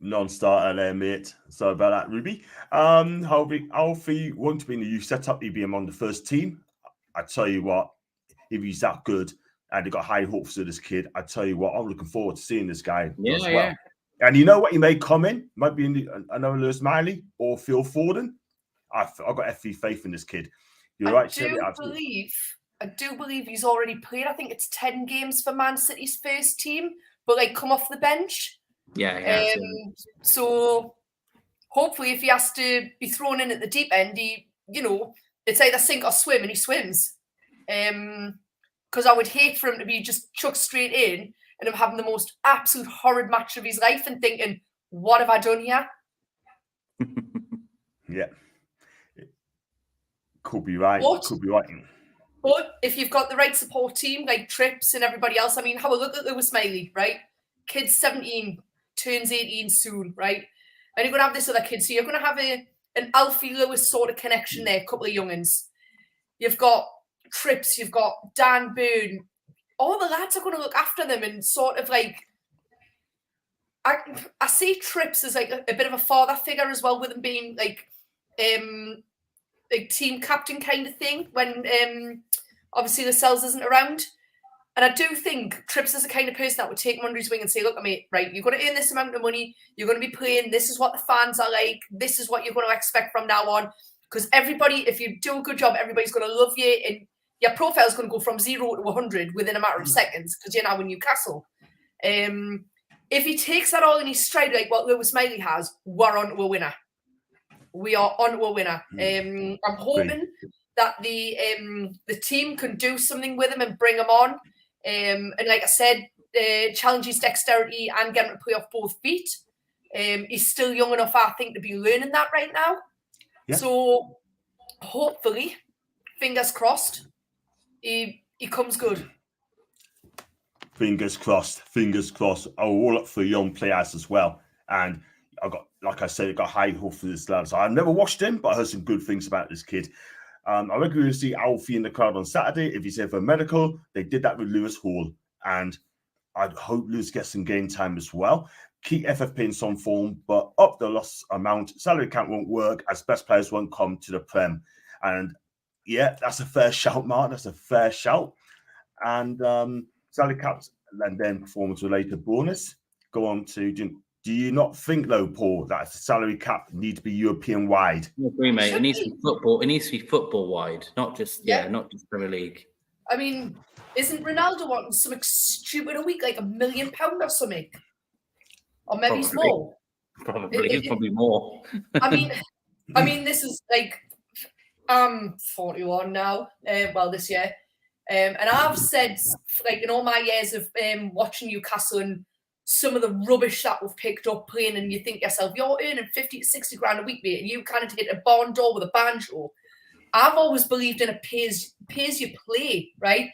non-starter there, mate. Sorry about that, Ruby. Alfie won't be in the youth setup. He'd be among the first team. I tell you what, if he's that good and they got high hopes for this kid, I tell you what, I'm looking forward to seeing this guy as well. Yeah. And you know what? He may come in, might be in another Lewis Miley or Phil Forden. I've got FV faith in this kid. You're right, Shelley. I do believe he's already played. I think it's 10 games for Man City's first team, but like come off the bench. Yeah. So hopefully, if he has to be thrown in at the deep end, it's either sink or swim, and he swims. Because I would hate for him to be just chucked straight in and him having the most absolute horrid match of his life and thinking, "What have I done here?" Yeah, could be right. But if you've got the right support team, like Trips and everybody else, I mean, have a look at Lewis Miley, right? Kid's 17, turns 18 soon, right? And you're going to have this other kid. So you're going to have an Alfie Lewis sort of connection there, a couple of young'uns. You've got Trips, you've got Dan Byrne. All the lads are going to look after them and sort of like... I see Trips as like a bit of a father figure as well, with him being like team captain kind of thing when obviously Lascelles isn't around. And I do think Trips is the kind of person that would take him under his wing and say, look, mate, right, you're going to earn this amount of money. You're going to be playing. This is what the fans are like. This is what you're going to expect from now on. Because everybody, if you do a good job, everybody's going to love you. And your profile's going to go from 0 to 100 within a matter of seconds because you're now in Newcastle. If he takes that all in his stride, like what Lewis Miley has, we're on to a winner. We are on to a winner. I'm hoping that the team can do something with him and bring him on. And like I said, challenge his dexterity and get him to play off both feet. He's still young enough, I think, to be learning that right now. Yeah. So hopefully, fingers crossed, he comes good. Fingers crossed. I'm all up for young players as well. And I got, like I said, I got high hope for this lad. So I've never watched him, but I heard some good things about this kid. I regularly see Alfie in the crowd on Saturday. If he's here for medical, they did that with Lewis Hall. And I hope Lewis gets some game time as well. Keep FFP in some form, but up the loss amount. Salary cap won't work as best players won't come to the Prem. And yeah, that's a fair shout, Mark. That's a fair shout. And salary caps and then performance-related bonus. Go on to... Do you not think, though, Paul, that the salary cap need to be European-wide? I agree, mate. It needs to be football. It needs to be football-wide, not just not just Premier League. I mean, isn't Ronaldo wanting something stupid a week, like £1 million or something? Or maybe more. Probably more. I mean, this is like I'm 41 now. This year, and I've said, like, in all my years of watching Newcastle and some of the rubbish that we've picked up playing, and you think to yourself, you're earning 50 to 60 grand a week, mate, and you kind of hit a barn door with a banjo. I've always believed in a pays you play, right?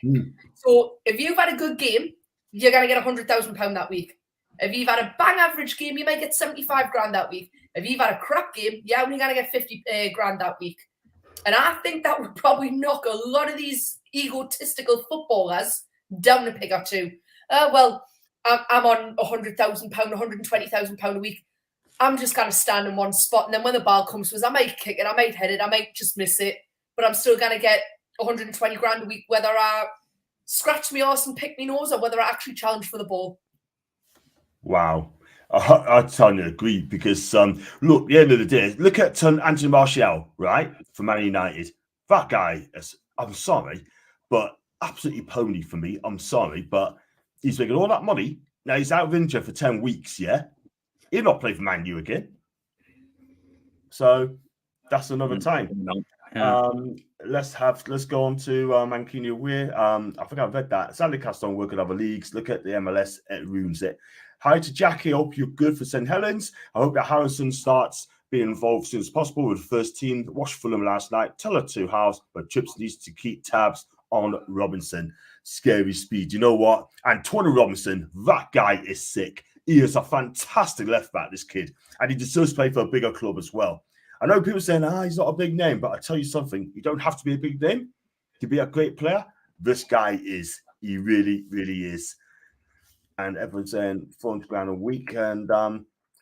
So if you've had a good game, you're going to get £100,000 that week. If you've had a bang average game, you might get 75 grand that week. If you've had a crap game, you're only going to get 50 grand that week. And I think that would probably knock a lot of these egotistical footballers down a peg or two. I'm on £100,000, £120,000 a week. I'm just going to stand in one spot. And then when the ball comes to us, I might kick it, I might head it, I might just miss it. But I'm still going to get 120 grand a week, whether I scratch my arse and pick my nose or whether I actually challenge for the ball. Wow. I totally agree because, look, at the end of the day, look at Anthony Martial, right, for Man United. That guy, I'm sorry, but absolutely pony for me. I'm sorry, but he's making all that money. Now he's out of injury for 10 weeks, yeah? He'll not play for Man U again. So that's another time. Yeah. Let's go on to Mancini away. I think I've read that. Sadly, cast don't work in other leagues. Look at the MLS, it ruins it. Hi to Jackie. I hope you're good for St. Helens. I hope that Harrison starts being involved as soon as possible with the first team. Watched Fulham last night. Tell her to House, but Chips needs to keep tabs on Robinson. Scary speed. You know what? Antonio Robinson, that guy is sick. He is a fantastic left back, this kid. And he deserves to play for a bigger club as well. I know people saying, he's not a big name, but I tell you something, you don't have to be a big name to be a great player. This guy is. He really, really is. And everyone's saying 400 grand a week. And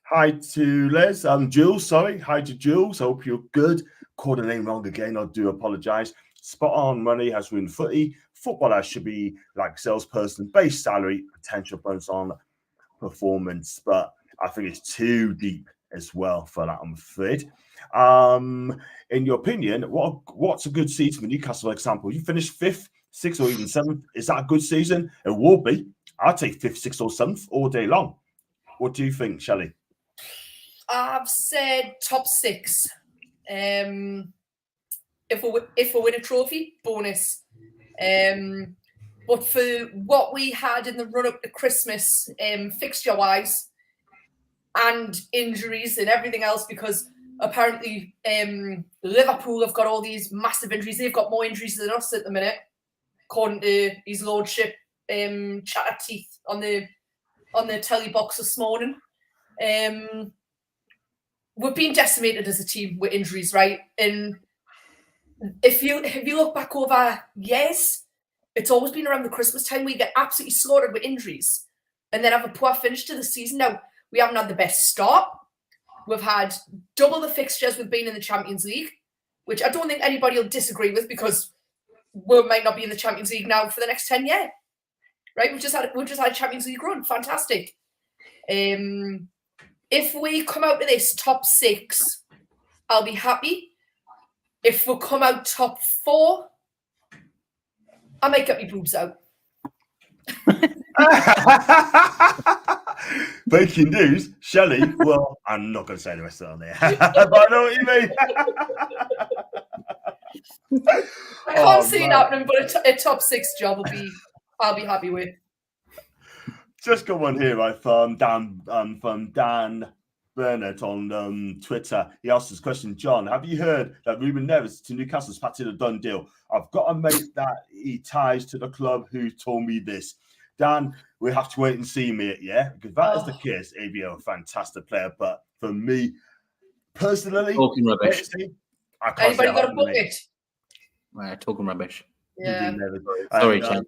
hi to Les. Jules, sorry. Hi to Jules. Hope you're good. Called the name wrong again. I do apologize. Spot on money has ruined footy. Footballer should be like salesperson, base salary, potential bonus on performance. But I think it's too deep as well for that, I'm afraid. In your opinion, what's a good season for Newcastle, for example? You finished 5th, 6th, or even 7th. Is that a good season? It will be. I'll take 5th, 6th, or 7th all day long. What do you think, Shelley? I've said top 6. If we win a trophy, bonus. But for what we had in the run-up to Christmas, fixture-wise, and injuries and everything else, because apparently Liverpool have got all these massive injuries. They've got more injuries than us at the minute, according to his lordship, Chatter Teeth on the telly box this morning. We've been decimated as a team with injuries, right? And if you look back over years, it's always been around the Christmas time we get absolutely slaughtered with injuries and then have a poor finish to the season. Now, we haven't had the best start. We've had double the fixtures we've been in the Champions League, which I don't think anybody will disagree with, because we might not be in the Champions League now for the next 10 years. Right? We've just had a Champions League run. Fantastic. If we come out of this top 6, I'll be happy. If we come out top 4, I might get my boobs out. Breaking news, Shelley. Well, I'm not going to say the rest of it on there, but I know what you mean. I can't see it happening, but a top 6 job I'll be happy with. Just got one here, right, from Dan Bernard on Twitter. He asked this question: John, have you heard that Ruben Neves to Newcastle's practically a done deal? I've got a mate that he ties to the club who told me this. Dan, we have to wait and see, mate. Yeah, because if that is the case, he'd be a fantastic player. But for me personally, talking rubbish. I can't. Anybody got a bucket? Talking rubbish. Yeah. Sorry, Chen.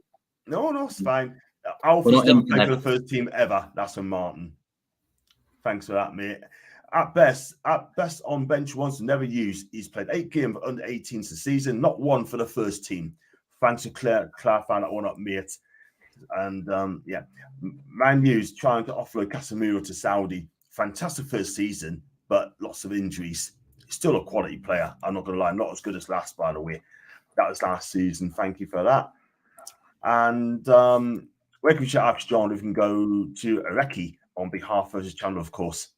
No, it's fine. Alfred's never played for the first team ever. That's from Martin. Thanks for that, mate. At best on bench once, never used. He's played 8 games for under 18s this season, not one for the first team. Thanks for clarifying that one up, mate. And Man U's trying to offload Casemiro to Saudi. Fantastic first season, but lots of injuries. Still a quality player. I'm not going to lie, not as good as last, by the way. That was last season. Thank you for that. And where can we shout out to John? We can go to Areki on behalf of his channel, of course.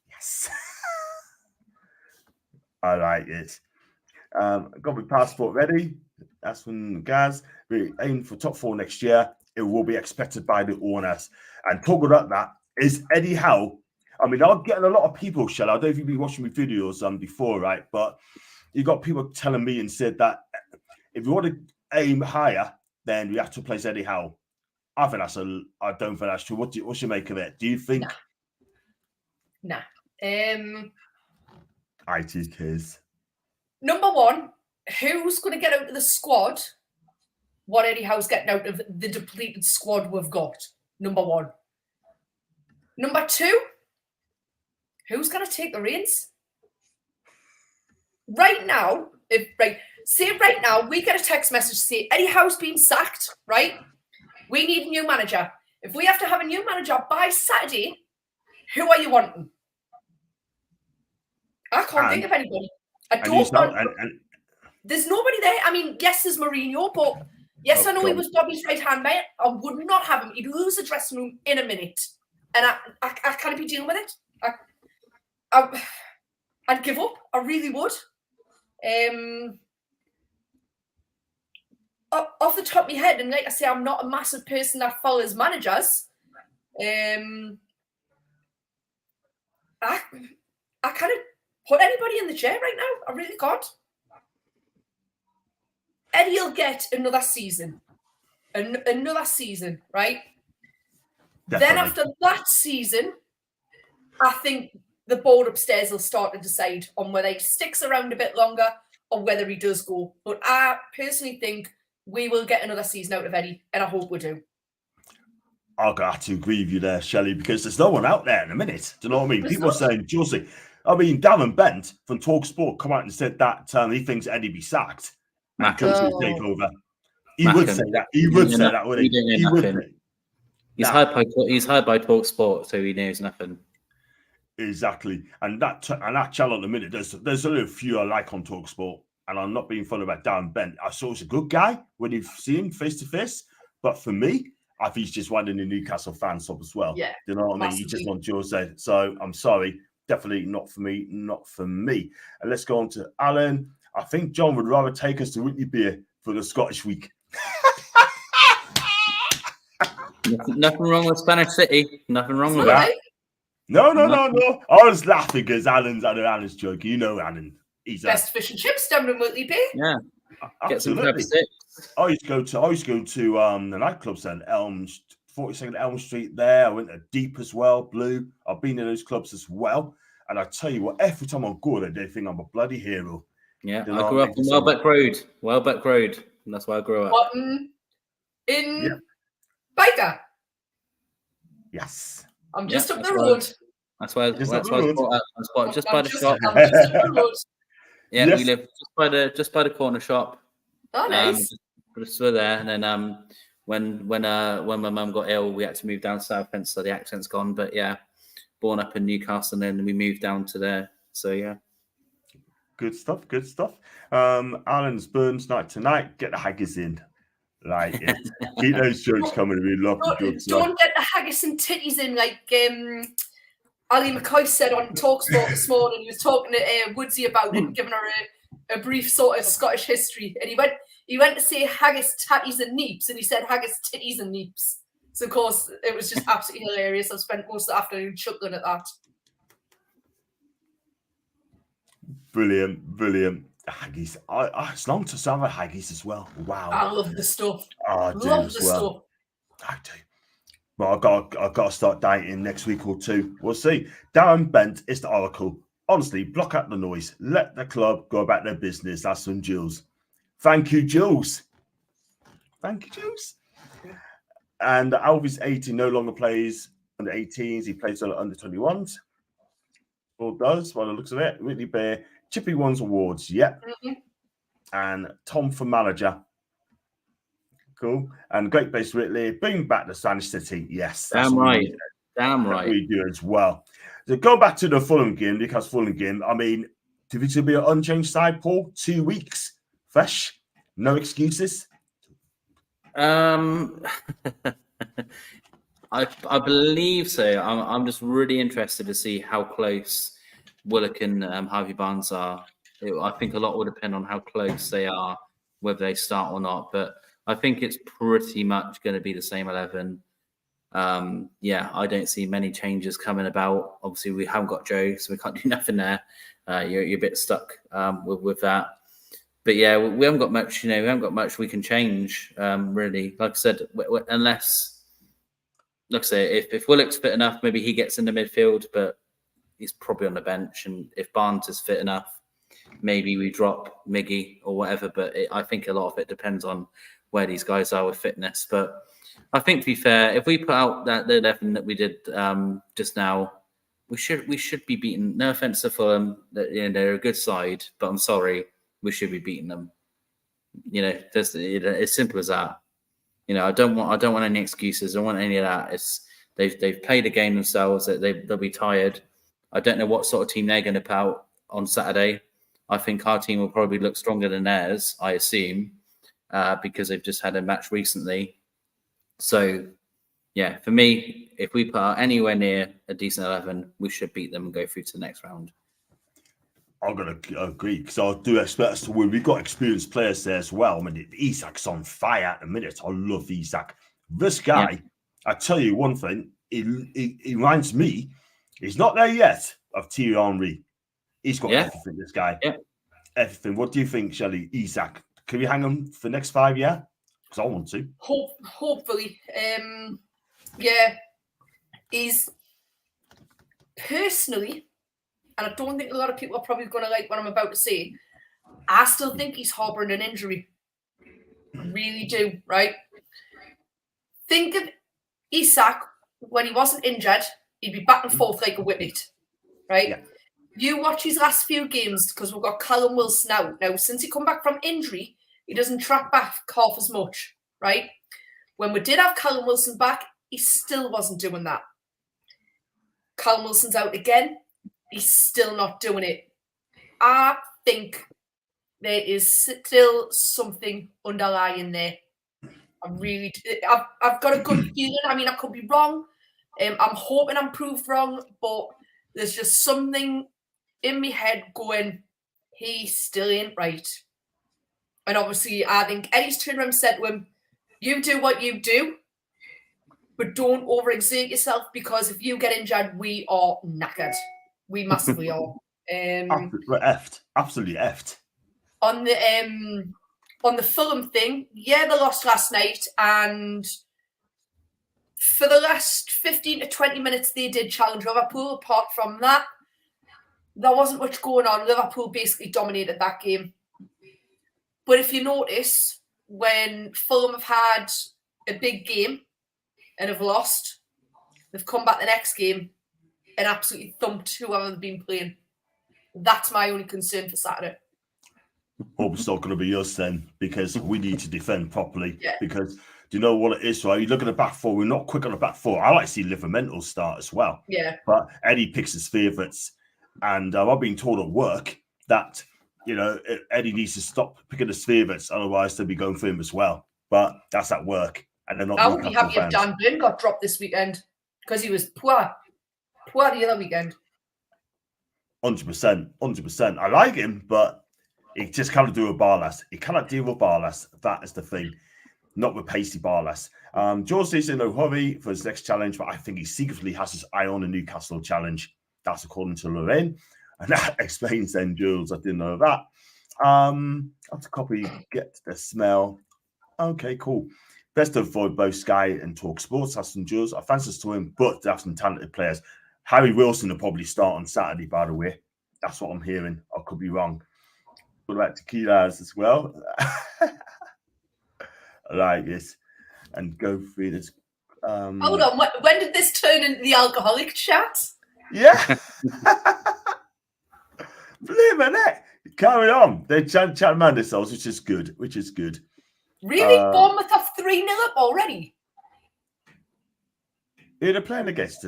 Yes. I like it. Got my passport ready. That's from Gaz. We aim for top 4 next year. It will be expected by the owners. And talking about that, is Eddie Howe. I mean, I'm getting a lot of people, Shell. I don't know if you've been watching my videos before, right? But you got people telling me and said that if you want to aim higher, then we have to place Eddie Howe. I don't think that's true. What you make of it? Do you think? Nah. ITKs. Number 1, who's going to get out of the squad what Eddie Howe's getting out of the depleted squad we've got? Number 1. Number 2, who's going to take the reins? Right now, right now, we get a text message to say Eddie Howe's been sacked, right? We need a new manager. If we have to have a new manager by Saturday, who are you wanting? I can't think of anybody. There's nobody there. I mean, yes, there's Mourinho, but yes, I know he was Bobby's right-hand man. I would not have him. He'd lose the dressing room in a minute. And I can't be dealing with it. I'd give up. I really would. Off the top of my head, and like I say, I'm not a massive person that follows managers. I can't put anybody in the chair right now. I really can't. Eddie will get another season. Another season, right? Definitely. Then after that season, I think the board upstairs will start to decide on whether he sticks around a bit longer or whether he does go. But I personally think we will get another season out of Eddie, and I hope we do. I'll have to agree with you there, Shelley, because there's no one out there in a minute. Do you know what I mean? There's People are not. saying Chelsea. I mean, Darren Bent from TalkSport come out and said that he thinks Eddie be sacked and Mackham. Chelsea will take over. He Mackham. would say that. He would say that, wouldn't he? He He don't know would nothing. say. He's hired by TalkSport, so he knows nothing. Exactly. And that channel at the minute, there's only a few I like on TalkSport, and I'm not being funny about Darren Bent. I saw he's a good guy when you see him face to face, but for me, I think he's just wanting the Newcastle fan sub as well. Yeah, you know what I mean? He just wants Jose. So I'm sorry, definitely not for me. Not for me. And let's go on to Alan. I think John would rather take us to Whitney Beer for the Scottish week. Nothing wrong with Spanish City. Nothing wrong with that. No. I was laughing because Alan's joking. You know Alan. He's best fish and chips down in Whitley Bay. Yeah. Get some absolutely. sticks. I used to go to the nightclubs then, 42nd Elm Street there. I went to Deep as well, Blue. I've been in those clubs as well. And I tell you what, every time I go there, they think I'm a bloody hero. Yeah, I grew up on Welbeck Road. And that's where I grew up. What, in Baker? Yes. I'm just up the road. That's why I was brought up. Just by the shop. I'm just up the road. Yeah, we live just by the corner shop. Oh, nice. Just there, and then when my mum got ill, we had to move down south, hence so the accent's gone. But yeah, born up in Newcastle, and then we moved down to there. So yeah. Good stuff. Alan's Burns night tonight. Get the haggis in. Like it. Keep those jokes coming. We love the jokes. Don't get the haggis and titties in like Ali McCoy said on TalkSport this morning. He was talking to Woodsy about it, giving her a brief sort of Scottish history. And he went to say haggis, tatties and neeps, and he said haggis, titties and neeps. So of course it was just absolutely hilarious. I've spent most of the afternoon chuckling at that. Brilliant. Haggis. It's long to have a haggis as well. Wow. I love the stuff. I love the stuff. I do. But I got to start dieting next week or two. We'll see. Darren Bent is the oracle. Honestly, block out the noise. Let the club go about their business. That's from Jules. Thank you, Jules. And Alvis 18 no longer plays under 18s. He plays under 21s. Or does, by the looks of it. Whitney Bear, Chippy Ones Awards. Yep. Mm-hmm. And Tom for manager. Cool. And Great Base Whitley, bring back the Spanish City. Yes. Damn right. We do as well. So go back to the Fulham game, Newcastle Fulham game. I mean, do you think it'll be an unchanged side, Paul? 2 weeks. Fresh. No excuses. I believe so. I'm just really interested to see how close Willock and Harvey Barnes are. I think a lot will depend on how close they are, whether they start or not. But I think it's pretty much going to be the same 11. I don't see many changes coming about. Obviously, we haven't got Joe, so we can't do nothing there. You're a bit stuck with that. But yeah, we haven't got much. We haven't got much we can change. Really, like I said, unless, like I say, if Willock's fit enough, maybe he gets in the midfield, but he's probably on the bench. And if Barnes is fit enough, maybe we drop Miggy or whatever. But I think a lot of it depends on where these guys are with fitness. But I think, to be fair, if we put out the 11 that we did just now, we should be beaten. No offense to Fulham, they're a good side, but I'm sorry, we should be beating them. It's as simple as that. I don't want any excuses. I don't want any of that. They've played a game themselves. They'll be tired. I don't know what sort of team they're going to put out on Saturday. I think our team will probably look stronger than theirs, I assume, because they've just had a match recently. So, yeah, for me, if we put out anywhere near a decent 11, we should beat them and go through to the next round. I'm going to agree, because I do expect us to win. We've got experienced players there as well. I mean, Isak's on fire at the minute. I love Isak. This guy, I tell you one thing, he reminds me, he's not there yet, of Thierry Henry. He's got everything, this guy. Yeah. Everything. What do you think, Shelley? Isak, can we hang him for the next 5 years? Because I want to. Hopefully. He's personally, and I don't think a lot of people are probably going to like what I'm about to say, I still think he's harbouring an injury. I really do, right? Think of Isak, when he wasn't injured, he'd be back and forth like a whippet, right? Yeah. You watch his last few games, because we've got Callum Wilson out. Now, since he come back from injury, he doesn't track back half as much, right? When we did have Callum Wilson back, he still wasn't doing that. Callum Wilson's out again. He's still not doing it. I think there is still something underlying there. I've got a good feeling. I mean, I could be wrong. I'm hoping I'm proved wrong, but there's just something in my head going, he still ain't right. And obviously, I think Eddie's turned around and said to him, you do what you do, but don't overexert yourself, because if you get injured, we are knackered. We massively are. We're effed. Absolutely effed. On the Fulham thing, yeah, they lost last night, and for the last 15 to 20 minutes, they did challenge Liverpool. Apart from that, there wasn't much going on. Liverpool basically dominated that game. But if you notice, when Fulham have had a big game and have lost, they've come back the next game and absolutely thumped whoever they've been playing. That's my only concern for Saturday. Hope it's not going to be us then, because we need to defend properly. Yeah. Because do you know what it is, right? You look at the back four, we're not quick on the back four. I like to see Livermental start as well. Yeah. But Eddie picks his favourites. And I've been told at work that, you know, Eddie needs to stop picking his favourites, otherwise they'll be going for him as well. But that's at work. And they're not. I would be happy if Dan Burn got dropped this weekend, because he was poor the other weekend. 100%. 100%. I like him, but he just cannot do a Barlas. He cannot deal with Barlas. That is the thing. Not with pacey Barlas. George says in no hurry for his next challenge, but I think he secretly has his eye on the Newcastle challenge. That's according to Lorraine. And that explains then, Jules. I didn't know that. I have to copy, get the smell. Okay, cool. Best to avoid both Sky and Talk Sports. That's some Jules. I fancy to him, but they have some talented players. Harry Wilson will probably start on Saturday, by the way. That's what I'm hearing. I could be wrong. What about tequilas as well? I like this. And go through this. Hold on. When did this turn into the alcoholic chat? Yeah. Blimey, that. Carry on. They chat man themselves, which is good. Really? Bournemouth have 3-0 up already? Who they're playing against?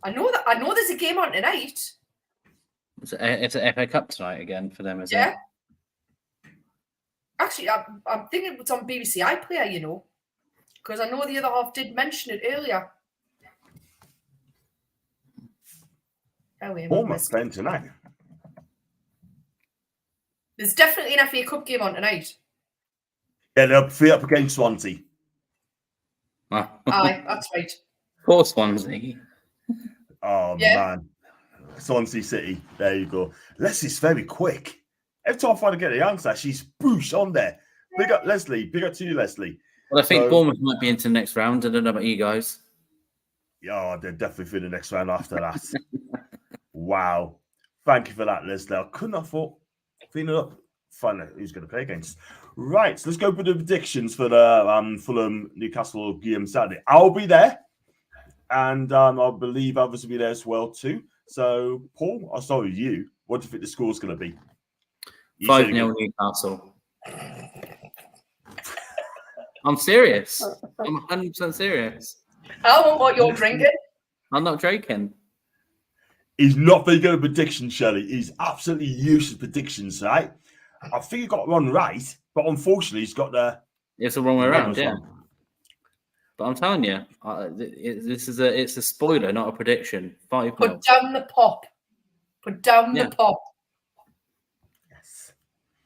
I know there's a game on tonight. It's an FA Cup tonight again for them, isn't it? Yeah. Actually, I'm thinking it's on BBC iPlayer, you know, because I know the other half did mention it earlier. Bournemouth playing tonight. There's definitely an FA Cup game on tonight. Yeah, they'll be up against Swansea. Aye, that's right. Poor Swansea. Oh, man. Swansea City. There you go. Leslie's very quick. Every time I find to get the answer, she's boosh on there. Big up, Leslie. Big up to you, Leslie. Well, I think Bournemouth might be into the next round. I don't know about you guys. Yeah, they're definitely through the next round after that. Wow. Thank you for that, Leslie. I couldn't have thought. Feeling up. Find out who's going to play against. Right, so let's go with the predictions for the Fulham Newcastle game Saturday. I'll be there. And I believe others will be there as well too. So, Paul, I'll start with you. What do you think the score's going to be? 5-0 Newcastle. I'm serious. I'm 100% serious. I don't know what you're drinking. I'm not joking. He's not very good at predictions, Shelley. He's absolutely useless at predictions, right? I think he got one right, but unfortunately, he's got the... It's the wrong way around, yeah. But I'm telling you, it's a spoiler, not a prediction. 5-0. Put down the pop. Put down the pop. Yes.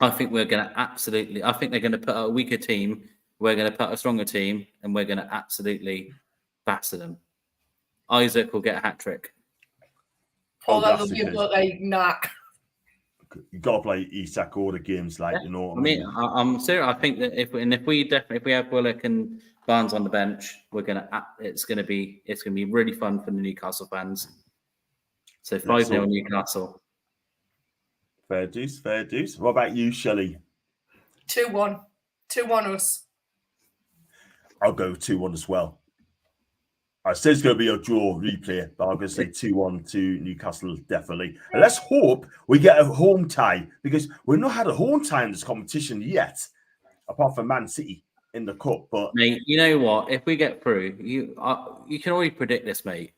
I think we're going to absolutely... I think they're going to put out a weaker team. We're going to put out a stronger team, and we're going to absolutely batter them. Isaac will get a hat-trick. Paul, that'll be a like, nah. You got to play Isak all the games, like, you know what I mean? I'm serious. I think that if we have Willock and Barnes on the bench, it's gonna be really fun for the Newcastle fans. So 5-0 Newcastle. Fair dues. What about you, Shelley? 2-1. 2-1 us. I'll go 2-1 as well. I said it's going to be a draw replay, but I'm going to say 2-1 to Newcastle, definitely. And let's hope we get a home tie, because we've not had a home tie in this competition yet, apart from Man City in the cup. But mate, you know what? If we get through, you can already predict this, mate.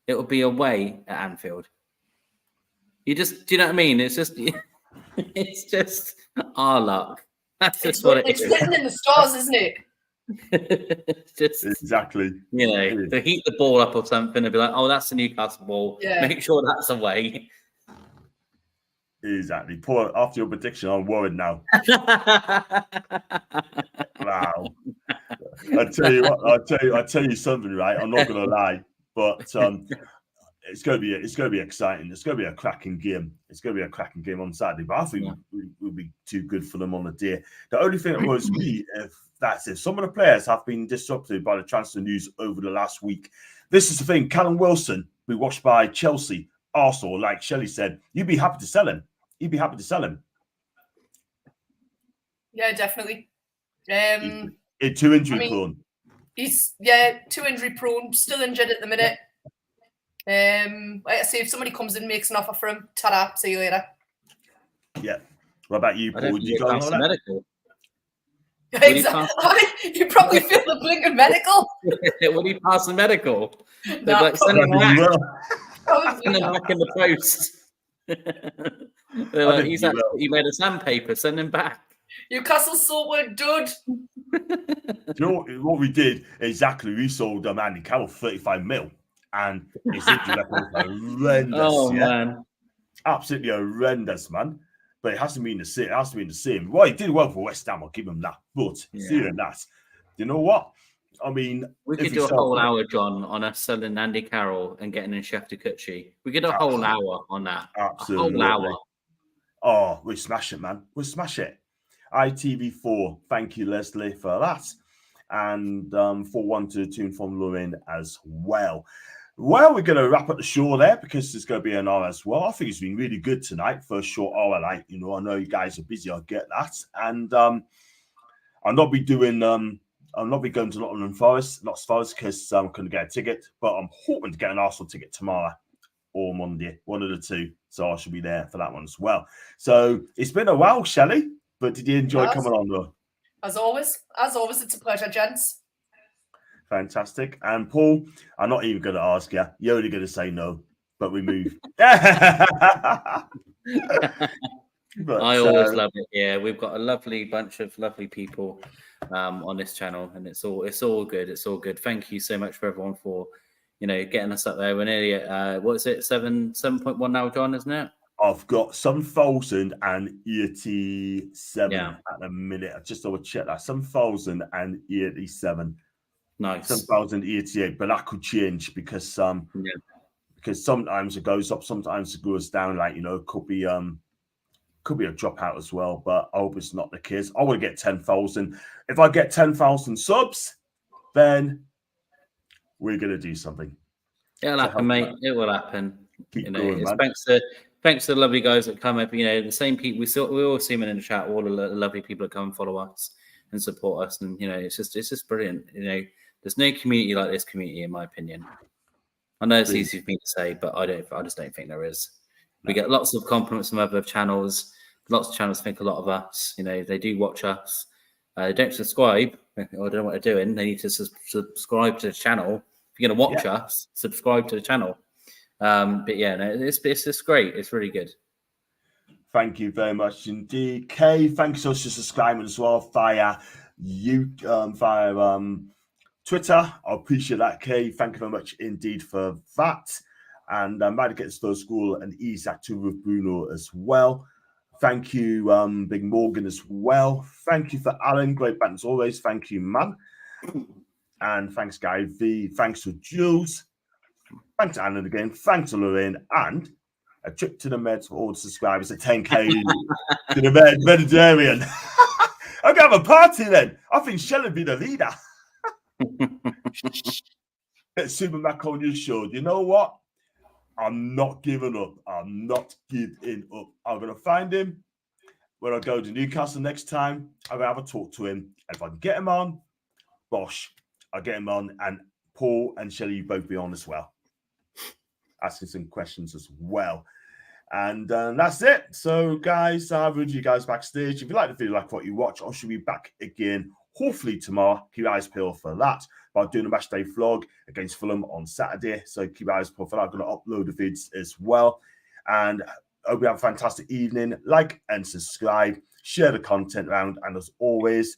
It will be away at Anfield. Do you know what I mean? It's just our luck. That's just what it is. It's written in the stars, isn't it? Just exactly, to heat the ball up or something and be like, oh, that's the Newcastle ball. Yeah. Make sure that's away. Exactly. Paul, after your prediction, I'm worried now. Wow. I tell you what, I tell you something, right? I'm not gonna lie, but it's gonna be exciting. It's gonna be a cracking game. It's gonna be a cracking game on Saturday. But I think we'll be too good for them on the day. The only thing that worries me if some of the players have been disrupted by the transfer news over the last week. This is the thing. Callum Wilson, be watched by Chelsea, Arsenal, like Shelley said, you'd be happy to sell him. You'd be happy to sell him. Yeah, definitely. Too injury prone. He's too injury prone, still injured at the minute. Like I say, if somebody comes in and makes an offer for him, ta-da, see you later. Yeah. What about you, Paul? Do you go on medical? Exactly. You probably feel the blink of medical. Will he pass the medical? They're No, like, send him back. Send him not. back in the post. They're like, he made a sandpaper, send him back. Newcastle sold dud. You know what we did? Exactly. We sold Andy Carroll 35 mil. And his injury record was horrendous. Oh, man. Absolutely horrendous, man. But it hasn't been the same. It has to be the same. Well, he did well for West Ham. I'll give him that. But seeing that, you know what? I mean, we could do a whole hour, John, on us selling Andy Carroll and getting in Chef Tucucci. We could do a whole hour on that. Absolutely. A whole hour. Oh, we smash it, man. We smash it. ITV4. Thank you, Leslie, for that. And 4-1 to the tune from Lorraine as well. Well, we're going to wrap up the show there because there's going to be an hour as well. I think it's been really good tonight for a short hour. Like, I know you guys are busy. I get that. And I'll not be going to Nottingham Forest because I'm going to get a ticket. But I'm hoping to get an Arsenal ticket tomorrow or Monday, one of the two. So I should be there for that one as well. So it's been a while, Shelley. But did you enjoy coming on, though? As always, it's a pleasure, gents. Fantastic. And Paul, I'm not even going to ask you. You're only going to say no, but we move. But, I always love it. Yeah, we've got a lovely bunch of lovely people on this channel, and it's all good. It's all good. Thank you so much for everyone for getting us up there. We're nearly at what is it, 7.1 now, John, isn't it? I've got 7,087 at the minute. I just double check that. 7,087. Nice. 7,088, but that could change because sometimes it goes up, sometimes it goes down. Like could be a dropout as well. But I hope it's not the case. I want to get 10,000. If I get 10,000 subs, then we're gonna do something. It'll happen, mate. It will happen. Keep going, man. Thanks to the lovely guys that come up. The same people we all see them in the chat. All the lovely people that come and follow us and support us, and it's just brilliant. There's no community like this community, in my opinion. I know it's easy for me to say, but I just don't think there is. We get lots of compliments from other channels. Lots of channels think a lot of us. They do watch us. They don't subscribe, or don't know what they're doing. They need to subscribe to the channel. If you're going to watch us, subscribe to the channel. But yeah, no, it's just great. It's really good. Thank you very much indeed, Kay. Thanks for subscribing as well via Twitter. I appreciate that, Kay. Thank you very much indeed for that. And might get to school and Isaac too with Bruno as well. Thank you, Big Morgan as well. Thank you for Alan. Great band as always. Thank you, man. And thanks, Guy V. Thanks to Jules. Thanks to Alan again. Thanks to Lorraine. And a trip to the Meds for all the subscribers at 10K to the Mediterranean. I'm going to have a party then. I think Shell would be the leader. It's Super Mac on your show. You know what? I'm not giving up. I'm not giving up. I'm going to find him when I go to Newcastle next time. I'm going to have a talk to him. And if I can get him on, bosh. I'll get him on, and Paul and Shelley, you both be on as well, asking some questions as well. And that's it. So, guys, I'll read you guys backstage. If you like the video, like what you watch, I should be back again, hopefully tomorrow. Keep your eyes peeled for that. But I'm doing a match day vlog against Fulham on Saturday. So keep your eyes peeled for that. I'm going to upload the vids as well. And hope you have a fantastic evening. Like and subscribe. Share the content around. And as always,